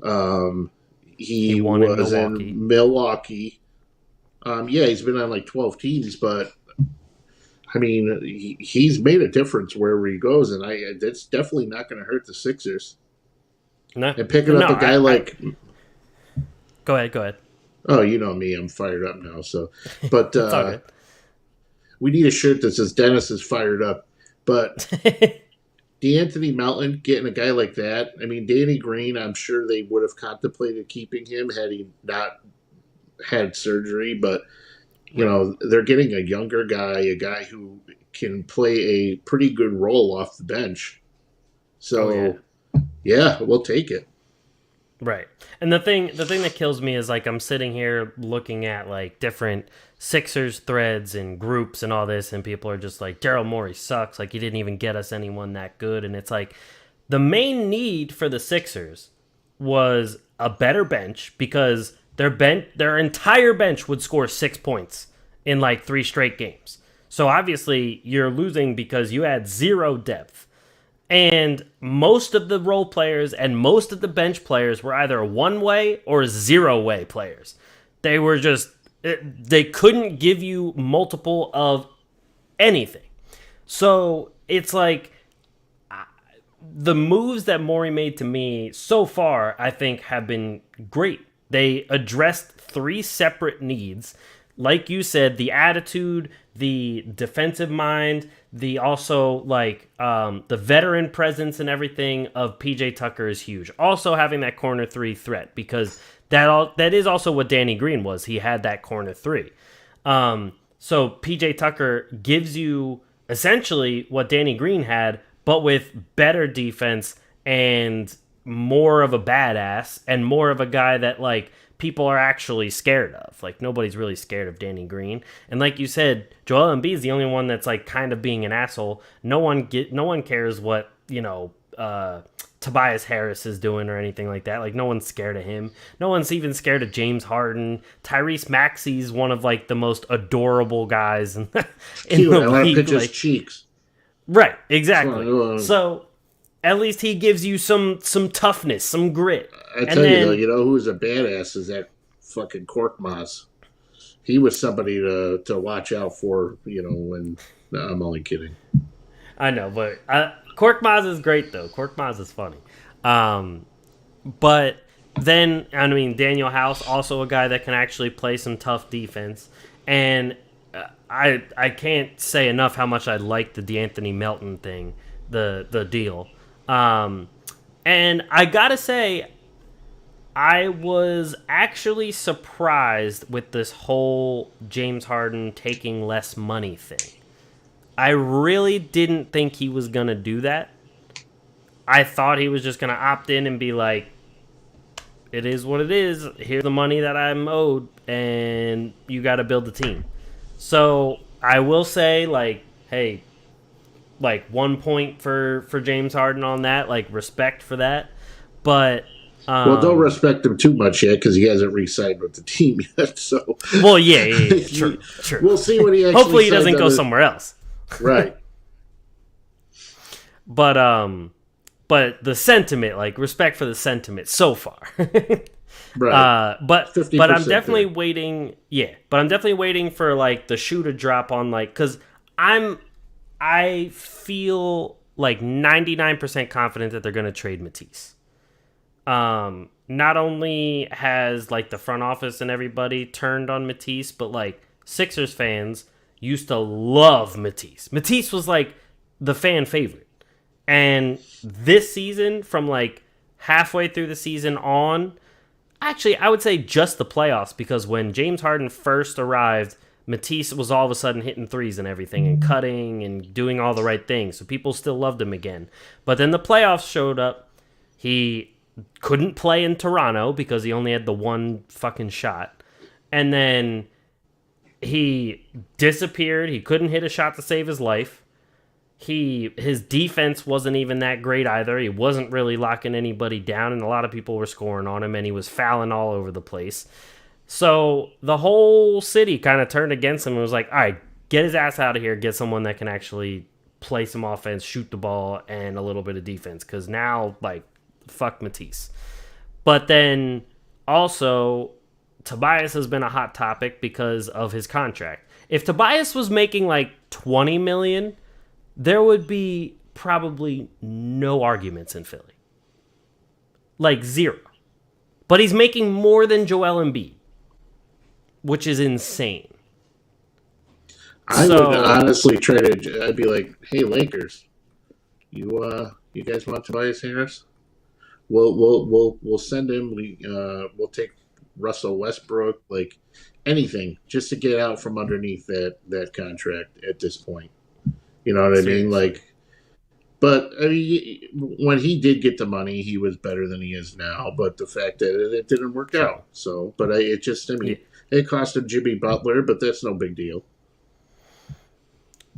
Um, he he won in was Milwaukee. in Milwaukee. Yeah, he's been on like 12 teams, but I mean, he's made a difference wherever he goes, and that's definitely not going to hurt the Sixers. No, And picking no. up a guy like, Go ahead. Go ahead. oh, you know me, I'm fired up now. So, but It's all we need a shirt that says Dennis is fired up. But good. D'Anthony Melton, getting a guy like that, I mean, Danny Green, I'm sure they would have contemplated keeping him had he not had surgery, but they're getting a younger guy, a guy who can play a pretty good role off the bench. Oh yeah. So, yeah, we'll take it. Right. And the thing that kills me is like I'm sitting here looking at like different Sixers threads and groups and all this, and people are just like, Daryl Morey sucks, like he didn't even get us anyone that good. And it's like the main need for the Sixers was a better bench because their entire bench would score 6 points in like 3 straight games. So obviously you're losing because you had zero depth. And most of the role players and most of the bench players were either one way or zero way players. They were just, they couldn't give you multiple of anything. So it's like the moves that Maury made to me so far, I think, have been great. They addressed 3 separate needs. Like you said, the attitude, the defensive mind, the also like the veteran presence and everything of PJ Tucker is huge. Also having that corner 3 threat because that is also what Danny Green was. He had that corner 3. So PJ Tucker gives you essentially what Danny Green had, but with better defense and more of a badass and more of a guy that like people are actually scared of. Like nobody's really scared of Danny Green. And like you said, Joel Embiid is the only one that's like kind of being an asshole. No one cares what, Tobias Harris is doing or anything like that. Like no one's scared of him. No one's even scared of James Harden. Tyrese Maxey's one of like the most adorable guys in Cute. the I want to league. pinch his Like, cheeks. right, exactly. So, So at least he gives you some toughness, some grit. I And tell you though, then who's a badass is that fucking Korkmaz. He was somebody to watch out for. When no, I'm only kidding. I know, but Korkmaz is great though. Korkmaz is funny. But then I mean Daniel House, also a guy that can actually play some tough defense, and I can't say enough how much I like the D'Anthony Melton thing, the deal. And I gotta say, I was actually surprised with this whole James Harden taking less money thing. I really didn't think he was going to do that. I thought he was just going to opt in and be like, it is what it is. Here's the money that I'm owed, and you got to build the team. So I will say, like, hey, like 1 point for James Harden on that, like respect for that. But Well, don't respect him too much yet because he hasn't re-signed with the team yet. So, well, yeah, true. We'll see when he actually. Hopefully, he doesn't go somewhere else. Right. But the sentiment, like respect for the sentiment so far. Right. But I'm 50% definitely there. waiting. Yeah, but I'm definitely waiting for like the shoe to drop on like because I'm I feel like 99% confident that they're going to trade Matisse. Not only has like the front office and everybody turned on Matisse, but like Sixers fans used to love Matisse. Matisse was like the fan favorite. And this season, from like halfway through the season on, actually, I would say just the playoffs because when James Harden first arrived, Matisse was all of a sudden hitting threes and everything and cutting and doing all the right things. So people still loved him again. But then the playoffs showed up. He couldn't play in Toronto because he only had the one fucking shot. And then he disappeared. He couldn't hit a shot to save his life. His defense wasn't even that great either. He wasn't really locking anybody down, and a lot of people were scoring on him, and he was fouling all over the place. So the whole city kind of turned against him and was like, all right, get his ass out of here. Get someone that can actually play some offense, shoot the ball, and a little bit of defense. Because now, like, fuck Matisse. But then also, Tobias has been a hot topic because of his contract. If Tobias was making like 20 million, there would be probably no arguments in Philly. Like zero. But he's making more than Joel Embiid, which is insane. I would honestly try to. I'd be like, "Hey, Lakers, you guys want Tobias Harris? We'll send him. We'll take Russell Westbrook, like anything, just to get out from underneath that contract at this point. You know what I mean? Seriously. Like, but I mean, when he did get the money, he was better than he is now. But the fact that it didn't work True. out, so it just, I Yeah. mean, it cost him Jimmy Butler, but that's no big deal.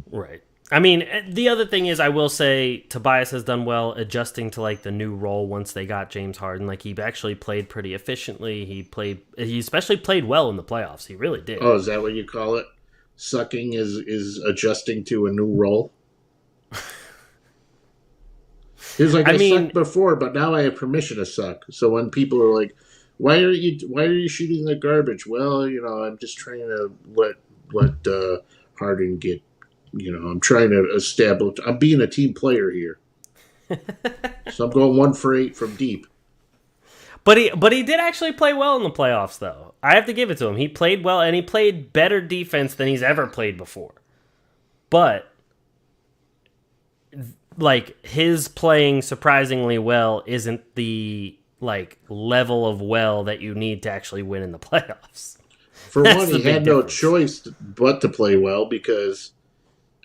Right. I mean, the other thing is, I will say Tobias has done well adjusting to like the new role once they got James Harden. Like he actually played pretty efficiently. He especially played well in the playoffs. He really did. Oh, is that what you call it? Sucking is adjusting to a new role. He was like, I I mean, sucked before, but now I have permission to suck. So when people are like, why are you shooting the garbage? Well, I'm just trying to let Harden get. I'm trying to establish. I'm being a team player here, so I'm going 1 for 8 from deep. but he did actually play well in the playoffs, though. I have to give it to him. He played well, and he played better defense than he's ever played before. But like his playing surprisingly well isn't the like level of well that you need to actually win in the playoffs. For That's one, the he big had no difference. choice but to play well because,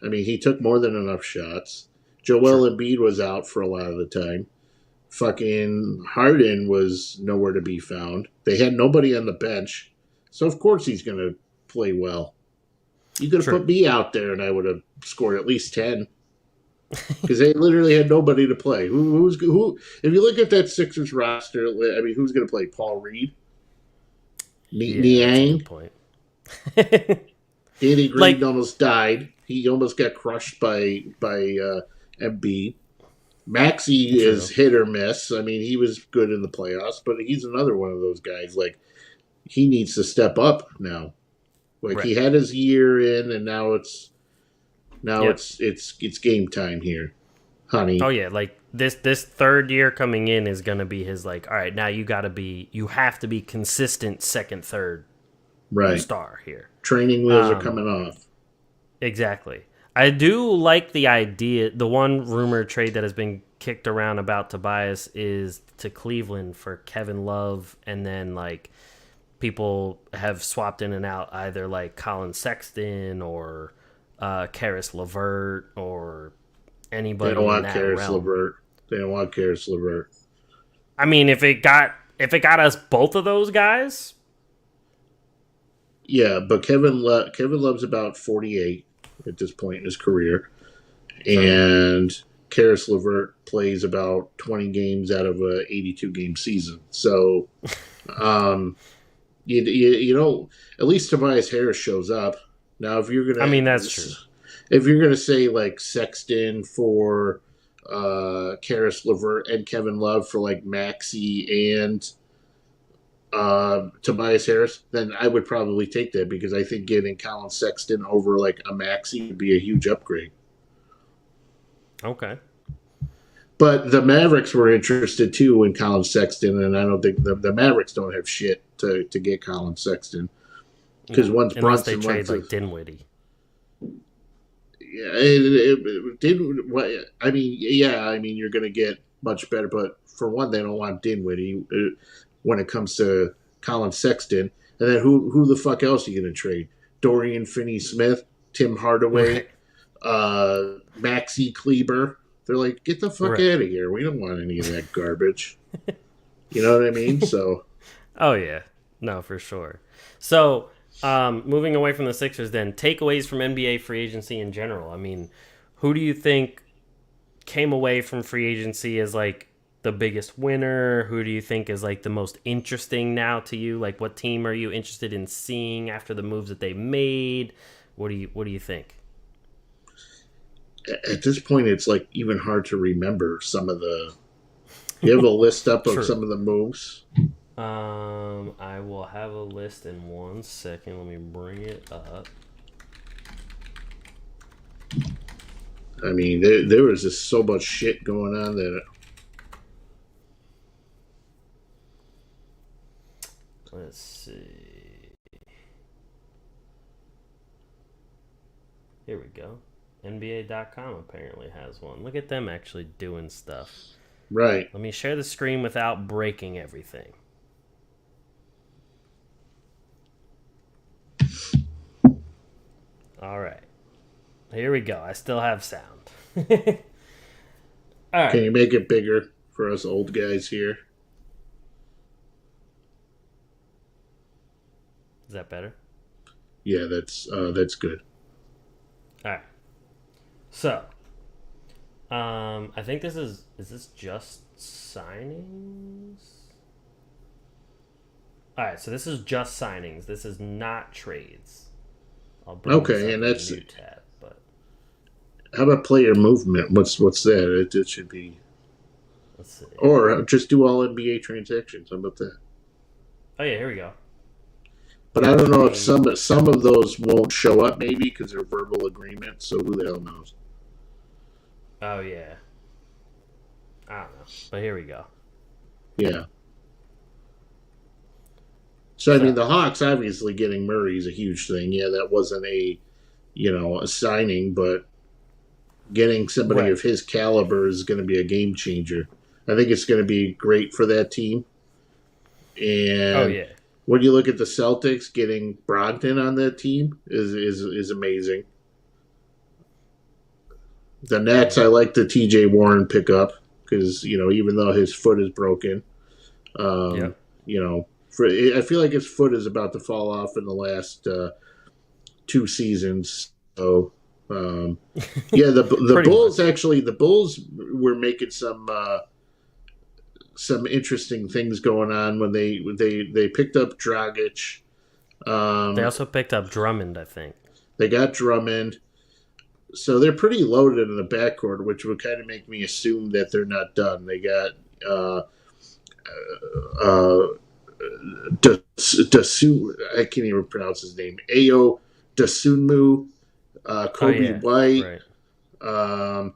I mean, he took more than enough shots. True. Joel Embiid was out for a lot of the time. Fucking Harden was nowhere to be found. They had nobody on the bench, so of course he's going to play well. You could have True. put me out there, and I would have scored at least 10 because they literally had nobody to play. Who? If you look at that Sixers roster, I mean, who's going to play? Paul Reed, Yeah, that's a good Niang, point. Danny Green Like, almost died. He almost got crushed by Embiid. Maxi is true. hit or miss. I mean, he was good in the playoffs, but he's another one of those guys. Like he needs to step up now. Like he Right. had his year in, and now Yep. it's game time here, honey. Oh yeah, like this third year coming in is gonna be his like, all right, now you have to be consistent second, third Right. star here. Training wheels are Um, coming off. exactly. I do like the idea. The one rumor trade that has been kicked around about Tobias is to Cleveland for Kevin Love, and then like people have swapped in and out either like Colin Sexton or Karis LeVert or They don't anybody in want that Karis realm. LeVert. They don't want Karis LeVert. I mean, if it got us both of those guys, Yeah, but Kevin Love's about 48 at this point in his career, true, and Karis LeVert plays about 20 games out of a 82 game season. So, um, you know, at least Tobias Harris shows up. Now, I mean that's true. if you're gonna say like Sexton for Karis LeVert and Kevin Love for like Maxi and Tobias Harris, then I would probably take that because I think getting Colin Sexton over like a Maxey would be a huge upgrade. Okay. But the Mavericks were interested too in Colin Sexton, and I don't think the Mavericks don't have shit to get Colin Sexton because No, once unless they Brunson went trade to, like Dinwiddie. yeah, it didn't. I mean, yeah, I mean you're going to get much better, but for one, they don't want Dinwiddie when it comes to Colin Sexton, and then who the fuck else are you going to trade? Dorian Finney-Smith, Tim Hardaway, Right. Maxi Kleber. They're like, get the fuck Right. out of here. We don't want any of that garbage. You know what I mean? So Oh yeah. No, for sure. So, moving away from the Sixers, then takeaways from NBA free agency in general. I mean, who do you think came away from free agency as like the biggest winner? Who do you think is like the most interesting now to you? Like, what team are you interested in seeing after the moves that they made? What do you think? at this point, it's like even hard to remember some of the. You have a list up of True. some of the moves. I will have a list in 1 second. Let me bring it up. I mean, there was just so much shit going on that. Let's see. Here we go. NBA.com apparently has one. Look at them actually doing stuff. Right. Let me share the screen without breaking everything. All right. Here we go. I still have sound. All Can right. you make it bigger for us old guys here? Is that better? Yeah, that's good. All right. So, I think is this just signings? All right, so this is just signings. This is not trades. I'll bring this Okay, up and in a that's new tab, but how about player movement? What's that? It should be, let's see. or just do all NBA transactions. How about that? Oh yeah, here we go. But I don't know if NBA. some of those won't show up, maybe because they're verbal agreements. So who the hell knows? Oh yeah. I don't know, but here we go. Yeah. So I mean, So the Hawks obviously getting Murray is a huge thing. Yeah, that wasn't a signing, but getting somebody right. of his caliber is going to be a game changer. I think it's going to be great for that team. Oh And yeah. when you look at the Celtics, getting Brogdon on that team is amazing. The Nets, I Yep. like the T.J. Warren pickup because even though his foot is broken, um, Yep. I feel like his foot is about to fall off in the last 2 seasons. So yeah, the Pretty Bulls much. actually the Bulls were making some interesting things going on when they picked up Dragic. They Um, also picked up Drummond, I think. they got Drummond, so they're pretty loaded in the backcourt, which would kind of make me assume that they're not done. They got uh, Dasu. I can't even pronounce his name. Ao Dasunmu, Oh Kobe yeah. White. Right. Um,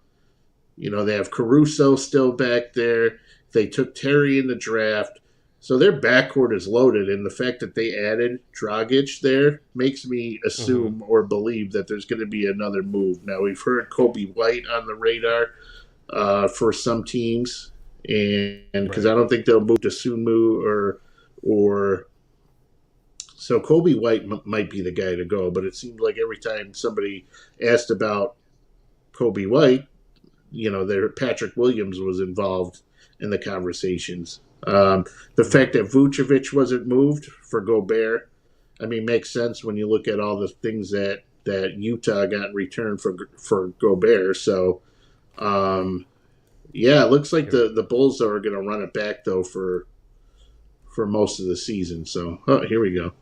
they have Caruso still back there. They took Terry in the draft. So their backcourt is loaded, and the fact that they added Dragic there makes me Mm-hmm. assume or believe that there's going to be another move. Now we've heard Kobe White on the radar for some teams, and because I Right. don't think they'll move to Sunmu or so Kobe White might be the guy to go. But it seemed like every time somebody asked about Kobe White, there Patrick Williams was involved in the conversations. The fact Right. that Vucevic wasn't moved for Gobert, I mean, makes sense when you look at all the things that Utah got in return for Gobert. So, um, yeah, it looks like Here we the Bulls are going to run it back though for most of the season. So, here we go.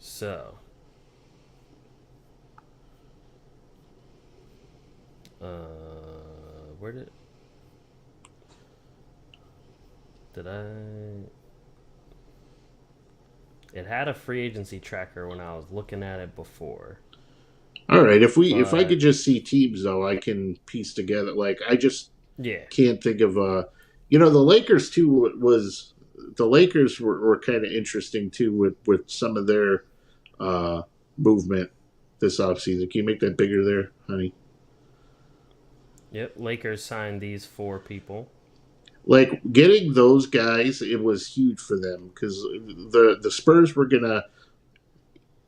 So, where did Did I? It had a free agency tracker when I was looking at it before. All right, if I But could just see teams though, I can piece together. Like I just yeah. can't think of the Lakers too was the Lakers were kind of interesting too with some of their uh movement this offseason. Can you make that bigger there, honey? Yep. Lakers signed these four people. Like getting those guys, it was huge for them because the Spurs were gonna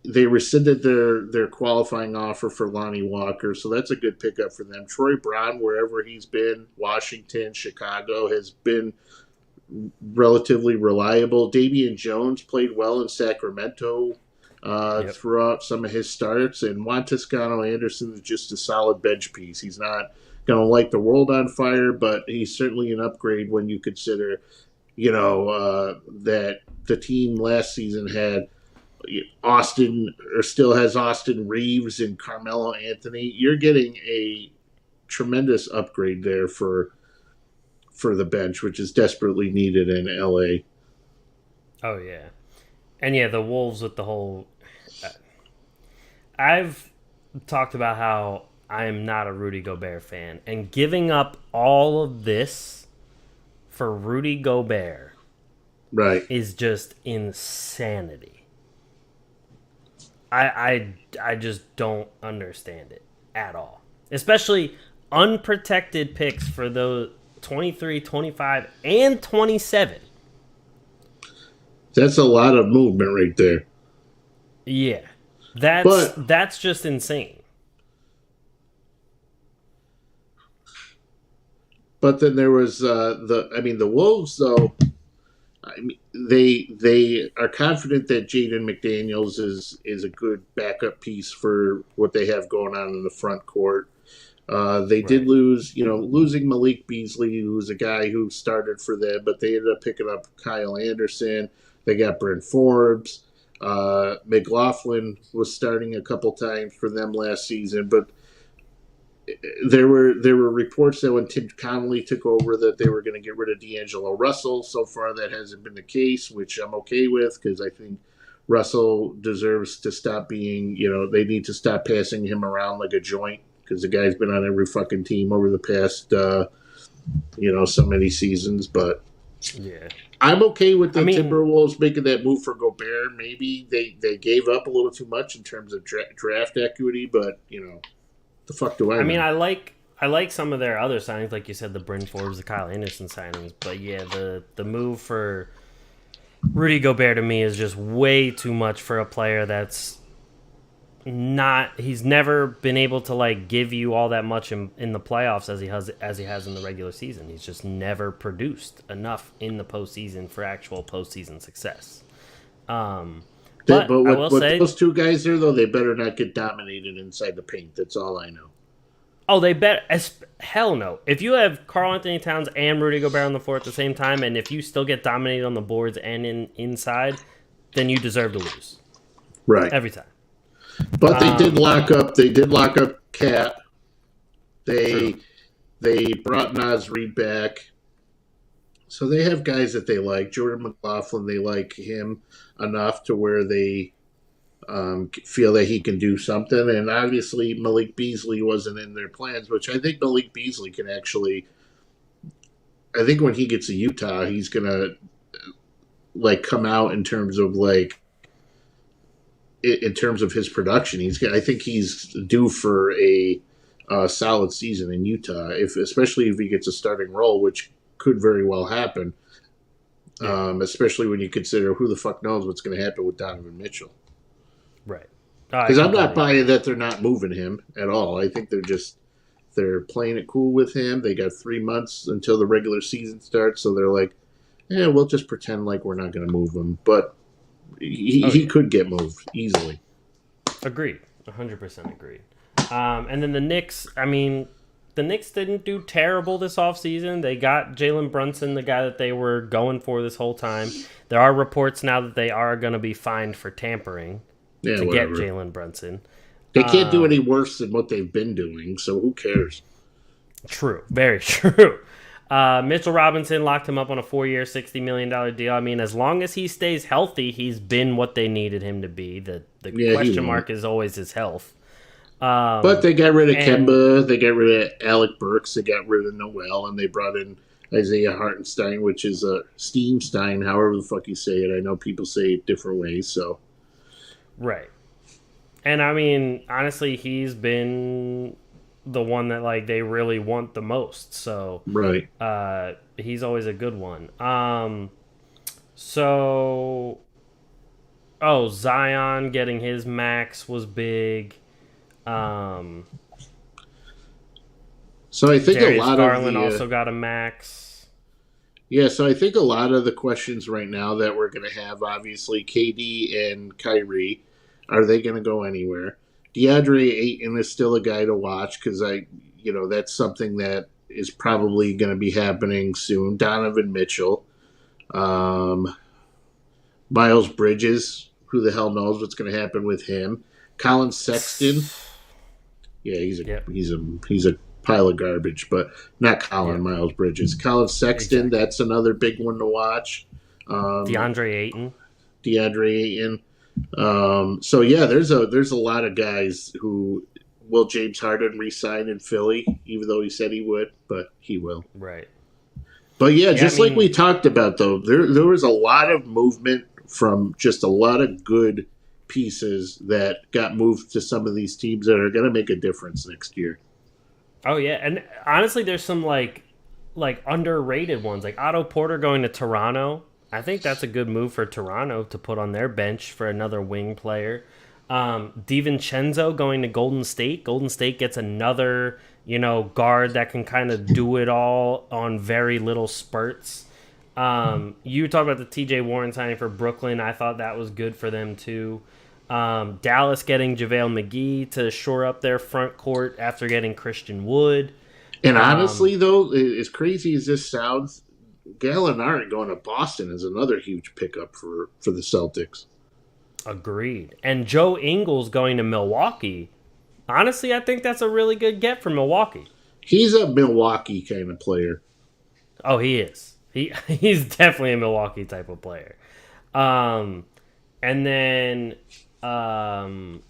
they rescinded their qualifying offer for Lonnie Walker, so that's a good pickup for them. Troy Brown, wherever he's been, Washington, Chicago, has been relatively reliable. Damian Jones played well in Sacramento Yep. throughout some of his starts, and Juan Toscano Anderson is just a solid bench piece. He's not going to light the world on fire, but he's certainly an upgrade when you consider, that the team last season had Austin or still has Austin Reeves and Carmelo Anthony. You're getting a tremendous upgrade there for the bench, which is desperately needed in LA. Oh yeah. And yeah, the Wolves with the whole. I've talked about how I am not a Rudy Gobert fan, and giving up all of this for Rudy Gobert Right. is just insanity. I just don't understand it at all. Especially unprotected picks for those 23, 25, and 27. That's a lot of movement right there. Yeah. But That's just insane. then there was the Wolves though. I mean, they are confident that Jaden McDaniels is a good backup piece for what they have going on in the front court. They did Right. losing Malik Beasley, who was a guy who started for them, but they ended up picking up Kyle Anderson. They got Brent Forbes. McLaughlin was starting a couple times for them last season, but there were reports that when Tim Connolly took over that they were going to get rid of D'Angelo Russell. So far, that hasn't been the case, which I'm okay with because I think Russell deserves to stop being. They need to stop passing him around like a joint because the guy's been on every fucking team over the past so many seasons. But Yeah. I'm okay with the I mean, Timberwolves making that move for Gobert. Maybe they gave up a little too much in terms of draft equity, but the fuck do I know? I mean, I like some of their other signings, like you said, the Bryn Forbes, the Kyle Anderson signings. But yeah, the move for Rudy Gobert to me is just way too much for a player that's not. He's never been able to like give you all that much in the playoffs as he has in the regular season. He's just never produced enough in the postseason for actual postseason success. But But I with, will with say, those two guys there, though, they better not get dominated inside the paint. That's all I know. oh, they bet hell no. If you have Karl Anthony Towns and Rudy Gobert on the floor at the same time, and if you still get dominated on the boards and inside, then you deserve to lose Right. every time. But they did lock up. They did lock up Cat. They True. they brought Nas Reed back. So they have guys that they like. Jordan McLaughlin, they like him enough to where they feel that he can do something. And obviously, Malik Beasley wasn't in their plans, which I think Malik Beasley can actually. I think when he gets to Utah, he's gonna come out in terms of in terms of his production. I think he's due for a solid season in Utah, especially if he gets a starting role, which could very well happen. Yeah. Especially when you consider who the fuck knows what's going to happen with Donovan Mitchell. Right. Because I'm not buying that they're not moving him at all. I think they're playing it cool with him. They got 3 months until the regular season starts, so they're like, yeah, we'll just pretend like we're not going to move him. But he could get moved easily. Agreed. 100% agreed. And then the Knicks, I mean, the Knicks didn't do terrible this offseason. They got Jalen Brunson, the guy that they were going for this whole time. There are reports now that they are going to be fined for tampering to whatever. get Jalen Brunson. They can't do any worse than what they've been doing, so who cares? True. Very true. Mitchell Robinson locked him up on a 4-year, $60 million deal. I mean, as long as he stays healthy, he's been what they needed him to be. The Yeah, he question won't. mark is always his health. But they got rid of And Kemba, they got rid of Alec Burks, they got rid of Noel, and they brought in Isaiah Hartenstein, which is a Steamstein, however the fuck you say it. I know people say it different ways, so. right. And I mean, honestly, he's been the one that like they really want the most. So Right. he's always a good one. So Zion getting his max was big. Um, So I think a Darius lot of Garland the. also got a max. Yeah, so I think a lot of the questions right now that we're going to have, obviously, KD and Kyrie, are they going to go anywhere? DeAndre Ayton is still a guy to watch because that's something that is probably going to be happening soon. Donovan Mitchell, um, Miles Bridges, who the hell knows what's going to happen with him? Colin Sexton, yeah, Yep. he's a pile of garbage, but not Colin Yep. Miles Bridges. Colin Sexton, Exactly. that's another big one to watch. DeAndre Ayton. DeAndre Ayton. So yeah, there's a lot of guys who will James Harden re-sign in Philly, even though he said he would, but he will. Right. But yeah, Yeah, I just like we mean, talked about though, there was a lot of movement from just a lot of good pieces that got moved to some of these teams that are going to make a difference next year. oh yeah, and honestly, there's some like underrated ones, like Otto Porter going to Toronto. I think that's a good move for Toronto to put on their bench for another wing player. DiVincenzo going to Golden State. Golden State gets another, guard that can kind of do it all on very little spurts. You talked about the TJ Warren signing for Brooklyn. I thought that was good for them too. Dallas getting JaVale McGee to shore up their front court after getting Christian Wood. And Um, honestly, though, as crazy as this sounds, Gallinari going to Boston is another huge pickup for the Celtics. Agreed. And Joe Ingles going to Milwaukee. Honestly, I think that's a really good get for Milwaukee. He's a Milwaukee kind of player. Oh, he is. He's definitely a Milwaukee type of player. Um, and then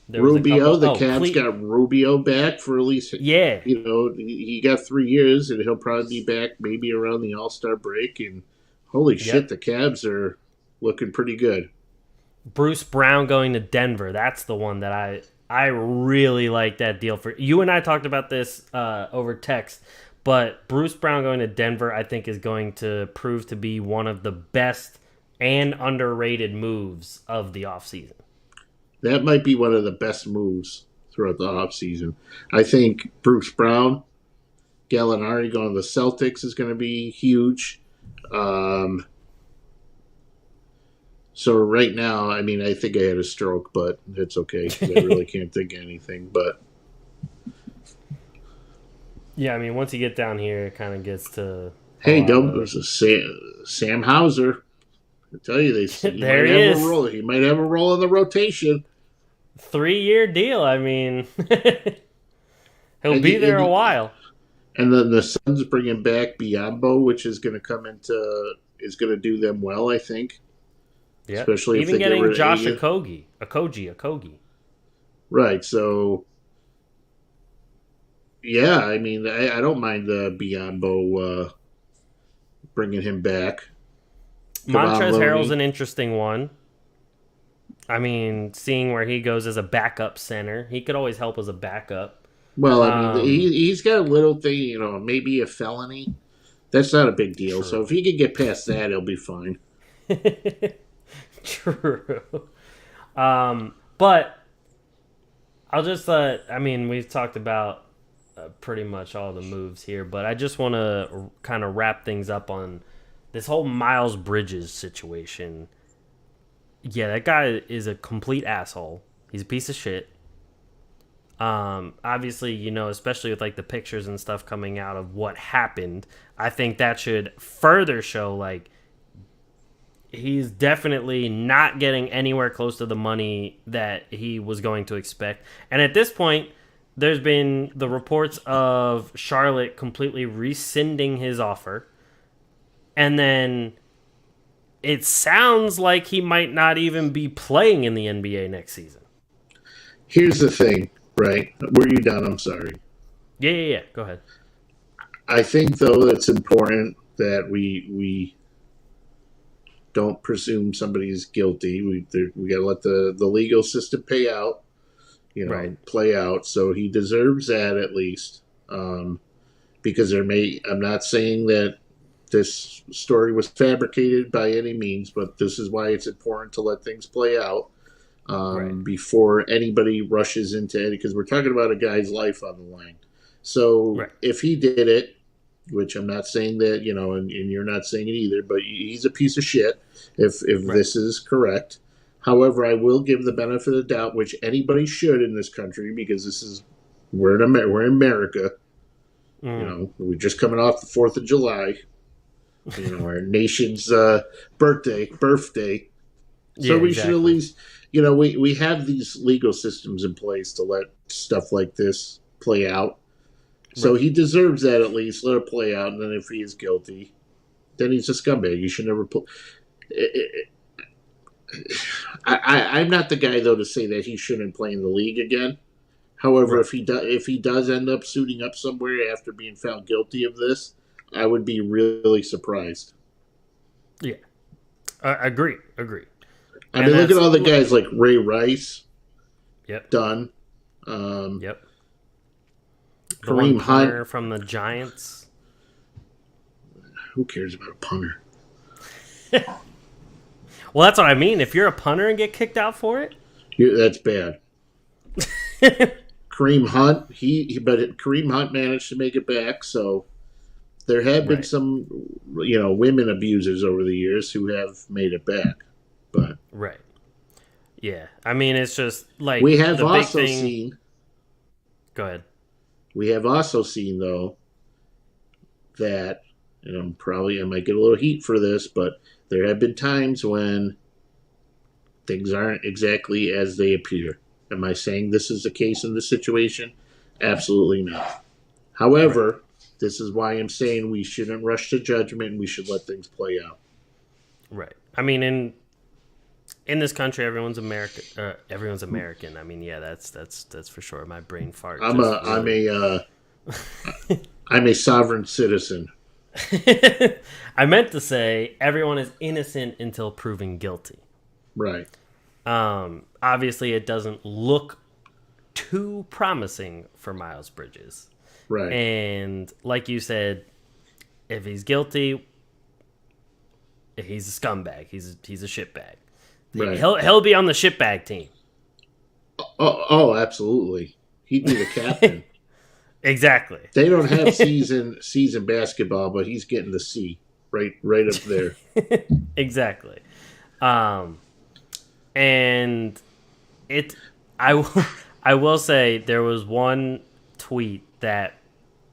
there was a Rubio, couple. the Oh, Cavs got Rubio back for at least, yeah, he got 3 years, and he'll probably be back maybe around the All Star break. And holy shit, yep. the Cavs are looking pretty good. Bruce Brown going to Denver. That's the one that I really like that deal for. You and I talked about this over text, but Bruce Brown going to Denver, I think, is going to prove to be one of the best and underrated moves of the offseason. That might be one of the best moves throughout the offseason. I think Bruce Brown, Gallinari going to the Celtics is going to be huge. So right now, I mean, I think I had a stroke, but it's okay because I really can't think of anything. But Yeah, I mean, once you get down here, it kind of gets to a hey, lot don't of. Sam Hauser. I tell you, he There might he have a is. role. He might have a role in the rotation. 3-year deal. I mean, he'll And, be there a and, while. and then the Suns bringing back Biombo, which is going to is going to do them well, I think. Yep. Especially if Even they get getting rid of Josh Aya. Okogie. Right. So yeah, I mean, I don't mind the Biombo bringing him back. Kevon Montrezl Harrell's Looney. an interesting one. I mean, seeing where he goes as a backup center, he could always help as a backup. Well, I mean, Um, he's got a little thing, maybe a felony. That's not a big deal. So true. if he can get past that, he'll be fine. True. But I'll just, I mean, we've talked about pretty much all the moves here, but I just want to kind of wrap things up on this whole Miles Bridges situation. Yeah, that guy is a complete asshole. He's a piece of shit. Obviously, especially with like the pictures and stuff coming out of what happened, I think that should further show like he's definitely not getting anywhere close to the money that he was going to expect. And at this point, there's been the reports of Charlotte completely rescinding his offer. And then it sounds like he might not even be playing in the NBA next season. Here's the thing, right? Were you done? I'm sorry. Yeah. Go ahead. I think, though, it's important that we don't presume somebody's guilty. We got to let the legal system pay out, Right. play out. So he deserves that at least. Because I'm not saying that this story was fabricated by any means, but this is why it's important to let things play out Right. before anybody rushes into it, because we're talking about a guy's life on the line. So Right. if he did it, which I'm not saying that, and you're not saying it either, but he's a piece of shit if Right. this is correct. However, I will give the benefit of the doubt, which anybody should in this country, because we're in America. We're just coming off the 4th of July, our nation's birthday. So Yeah, we should at exactly. least, we have these legal systems in place to let stuff like this play out. So Right. he deserves that at least. Let it play out, and then if he is guilty, then he's a scumbag. You should never pull. I'm not the guy though to say that he shouldn't play in the league again. However, Right. if he does end up suiting up somewhere after being found guilty of this, I would be really surprised. Yeah. Agree. I And mean, look at that's all the guys like Ray Rice, Yep. done, Yep. The one Kareem punter Hunt. from the Giants. Who cares about a punter? Well, that's what I mean. If you're a punter and get kicked out for it, That's bad. Kareem Hunt, but Kareem Hunt managed to make it back. So there have been right. some, women abusers over the years who have made it back. But Right. Yeah. I mean, it's just like we have the big also thing. seen, Go ahead. though, that, and I might get a little heat for this, but there have been times when things aren't exactly as they appear. Am I saying this is the case in this situation? Absolutely not. Right. However, this is why I'm saying we shouldn't rush to judgment and we should let things play out. Right. I mean, in this country, everyone's American. Everyone's American. I mean, yeah, that's for sure. My brain fart I'm just a I'm really. a I'm a sovereign citizen. I meant to say everyone is innocent until proven guilty. Right. Obviously, it doesn't look too promising for Miles Bridges. Right. And like you said, if he's guilty, he's a scumbag. He's a shitbag. Right. He'll be on the shitbag team. Oh, absolutely. He'd be the captain. Exactly. They don't have season basketball, but he's getting the C right up there. Exactly. And it I will say there was one tweet that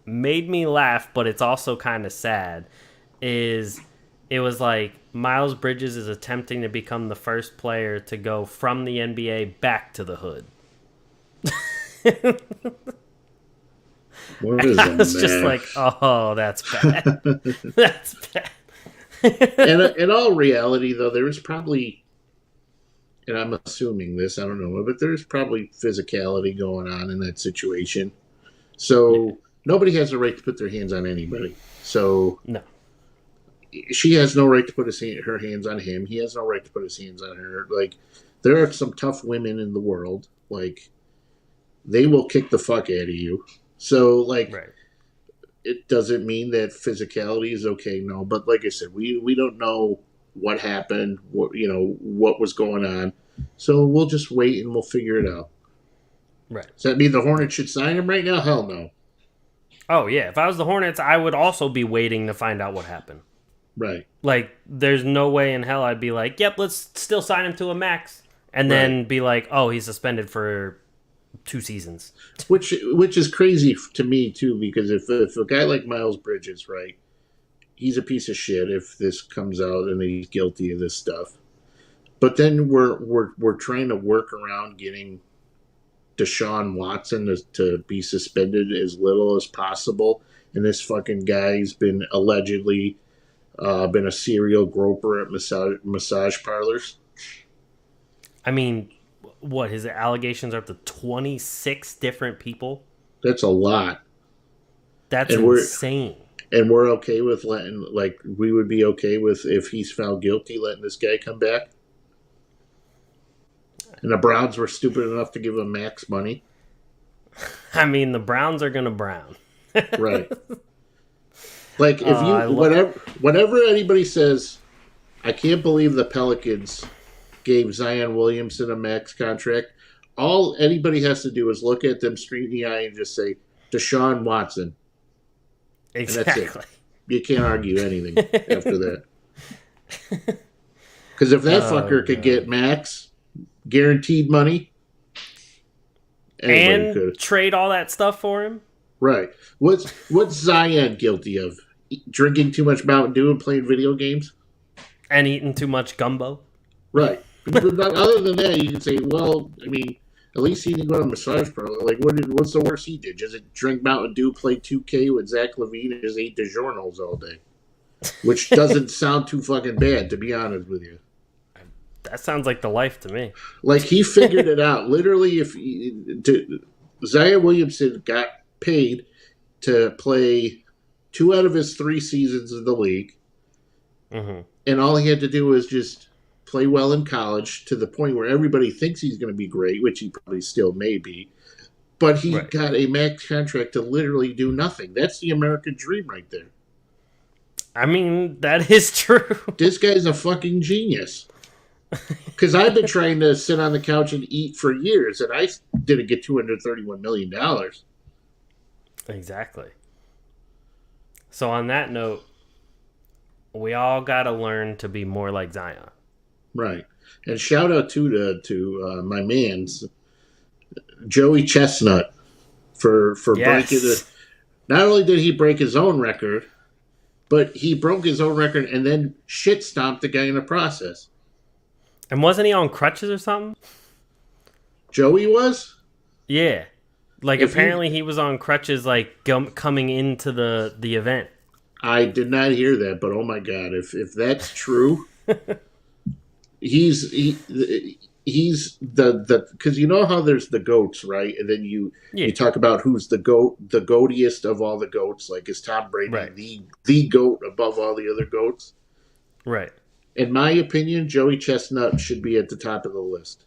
made me laugh, but it's also kind of sad. It was like Miles Bridges is attempting to become the first player to go from the NBA back to the hood. What is I a was just like, mess? oh, that's bad. That's bad. And in all reality, though, there is probably, and I'm assuming this, I don't know, but there's probably physicality going on in that situation. Yeah. So nobody has a right to put their hands on anybody. So No. she has no right to put her hands on him. He has no right to put his hands on her. Like, there are some tough women in the world. Like, they will kick the fuck out of you. So, like, Right. it doesn't mean that physicality is okay. No, but like I said, we don't know what happened, what was going on. So we'll just wait and we'll figure it out. Right. Does that mean the Hornets should sign him right now? Hell no. Oh yeah, if I was the Hornets, I would also be waiting to find out what happened. Right. Like, there's no way in hell I'd be like, "Yep, let's still sign him to a max," and Right. then be like, "Oh, he's suspended for 2 seasons." Which is crazy to me too, because if a guy like Miles Bridges, right, he's a piece of shit if this comes out and he's guilty of this stuff. But then we're trying to work around getting Deshaun Watson to be suspended as little as possible, and this fucking guy's been allegedly been a serial groper at massage parlors. I mean, what his allegations are up to 26 different people. That's a lot, That's and we're insane. and we're okay with letting, like, we would be okay with, if he's found guilty, letting this guy come back. And the Browns were stupid enough to give him max money. I mean, the Browns are gonna brown. Right. Like, if you whenever anybody says, I can't believe the Pelicans gave Zion Williamson a max contract, all anybody has to do is look at them straight in the eye and just say, Deshaun Watson. Exactly. And that's it. You can't argue anything after that. Because if that fucker could get max guaranteed money, anybody and could trade all that stuff for him. Right. What's Zion guilty of? Drinking too much Mountain Dew and playing video games? And eating too much gumbo. Right. But other than that, you can say, well, I mean, at least he didn't go to a massage parlor. Like, what's the worst he did? Just drink Mountain Dew, play 2K with Zach Levine, and just eat DiGiorno's all day. Which doesn't sound too fucking bad, to be honest with you. That sounds like the life to me. Like, he figured it out. Literally, Zion Williamson got paid to play 2 out of his 3 seasons in the league. Mm-hmm. And all he had to do was just play well in college to the point where everybody thinks he's going to be great, which he probably still may be. But he got a max contract to literally do nothing. That's the American dream right there. I mean, that is true. This guy's a fucking genius. Because I've been trying to sit on the couch and eat for years, and I didn't get $231 million. Exactly. So on that note, we all got to learn to be more like Zion. Right. And shout out to my man's Joey Chestnut for breaking it. Not only did he break his own record, but he broke his own record and then shit stomped the guy in the process. And wasn't he on crutches or something? Joey was? Yeah. Like, apparently he was on crutches, like, coming into the event. I did not hear that, but oh my god, if that's true, he's the because you know how there's the goats, right? And then you talk about who's the goatiest of all the goats. Like, is Tom Brady the goat above all the other goats? Right. In my opinion, Joey Chestnut should be at the top of the list.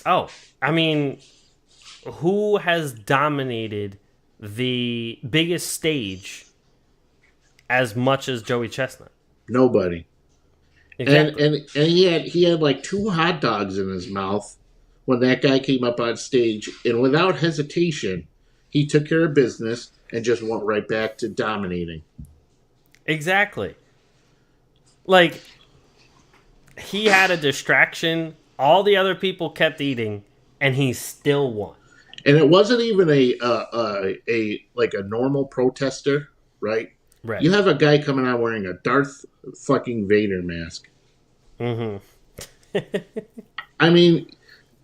Oh, I mean, who has dominated the biggest stage as much as Joey Chestnut? Nobody. Exactly. And he had like 2 hot dogs in his mouth when that guy came up on stage, and without hesitation, he took care of business and just went right back to dominating. Exactly. Like, he had a distraction. All the other people kept eating, and he still won. And it wasn't even a normal protester, right? Right. You have a guy coming out wearing a Darth fucking Vader mask. Mm-hmm. I mean,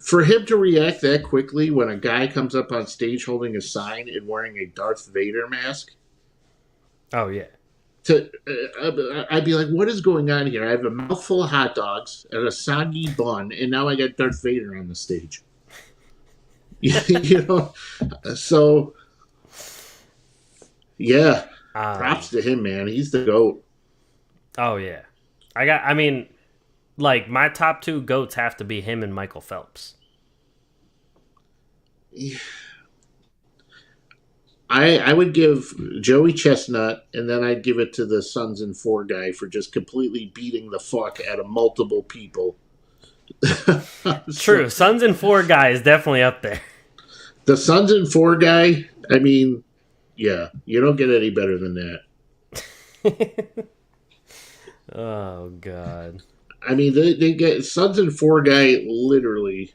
for him to react that quickly when a guy comes up on stage holding a sign and wearing a Darth Vader mask. Oh, yeah. I'd be like, what is going on here? I have a mouthful of hot dogs and a soggy bun, and now I got Darth Vader on the stage. You know? So, yeah. Props to him, man. He's the GOAT. Oh, yeah. I mean, like, my top 2 GOATs have to be him and Michael Phelps. Yeah. I would give Joey Chestnut, and then I'd give it to the Sons and 4 guy for just completely beating the fuck out of multiple people. True. Sons and 4 guy is definitely up there. The Sons and 4 guy, I mean, yeah, you don't get any better than that. Oh, God. I mean, they get Sons and 4 guy literally.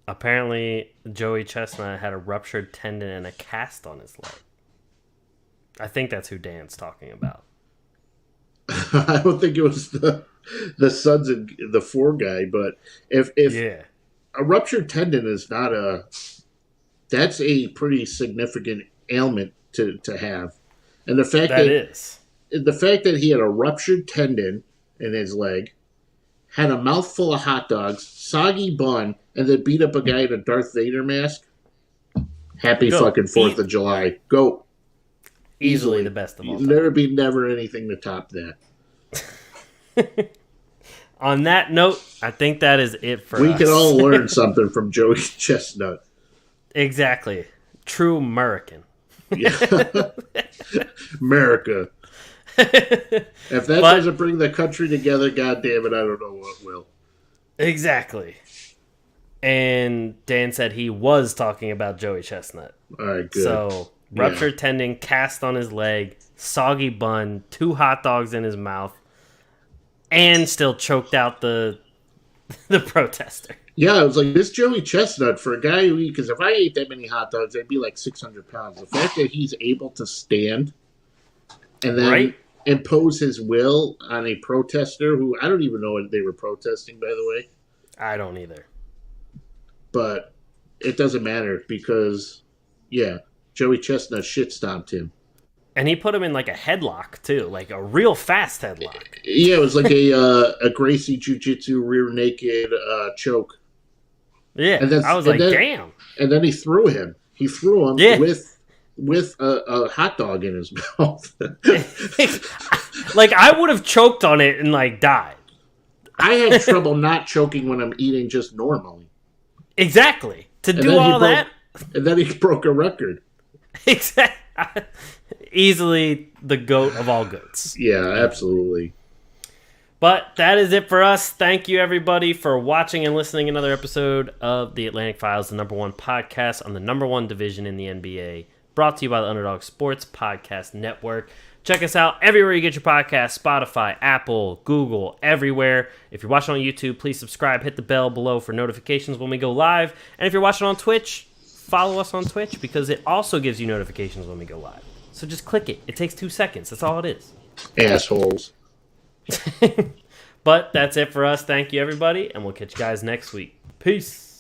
Apparently, Joey Chestnut had a ruptured tendon and a cast on his leg. I think that's who Dan's talking about. I don't think it was the Sons and the 4 guy, but if a ruptured tendon is not that's a pretty significant ailment to have. And the fact That is. the fact that he had a ruptured tendon in his leg, had a mouthful of hot dogs, soggy bun, and then beat up a guy in a Darth Vader mask. Happy fucking 4th of July. Go. Easily the best of all time. There'll be never anything to top that. On that note, I think that is it for us. We can all learn something from Joey Chestnut. Exactly. True American. Yeah. America. If that doesn't bring the country together, God damn it, I don't know what will. Exactly. And Dan said he was talking about Joey Chestnut. All right, good. So, ruptured tendon, cast on his leg, soggy bun, 2 hot dogs in his mouth, and still choked out the protester. Yeah, I was like, this Joey Chestnut, for a guy who, because if I ate that many hot dogs, I'd be like 600 pounds. The fact that he's able to stand and then impose his will on a protester who, I don't even know what they were protesting, by the way. I don't either. But it doesn't matter because, yeah, Joey Chestnut shit-stomped him. And he put him in like a headlock, too. Like a real fast headlock. Yeah, it was like a Gracie Jiu-Jitsu rear naked choke. Yeah, I was like, damn. And then he threw him. He threw him with a hot dog in his mouth. Like, I would have choked on it and, like, died. I had trouble not choking when I'm eating just normally. Exactly. To do all that. And then he broke a record. Exactly. Easily the goat of all goats. Yeah, absolutely. But that is it for us. Thank you, everybody, for watching and listening to another episode of the Atlantic Files, the #1 podcast on the #1 division in the NBA. Brought to you by the Underdog Sports Podcast Network. Check us out everywhere you get your podcasts, Spotify, Apple, Google, everywhere. If you're watching on YouTube, please subscribe. Hit the bell below for notifications when we go live. And if you're watching on Twitch, follow us on Twitch because it also gives you notifications when we go live. So just click it. It takes 2 seconds. That's all it is. Assholes. But that's it for us. Thank you, everybody, and we'll catch you guys next week. Peace.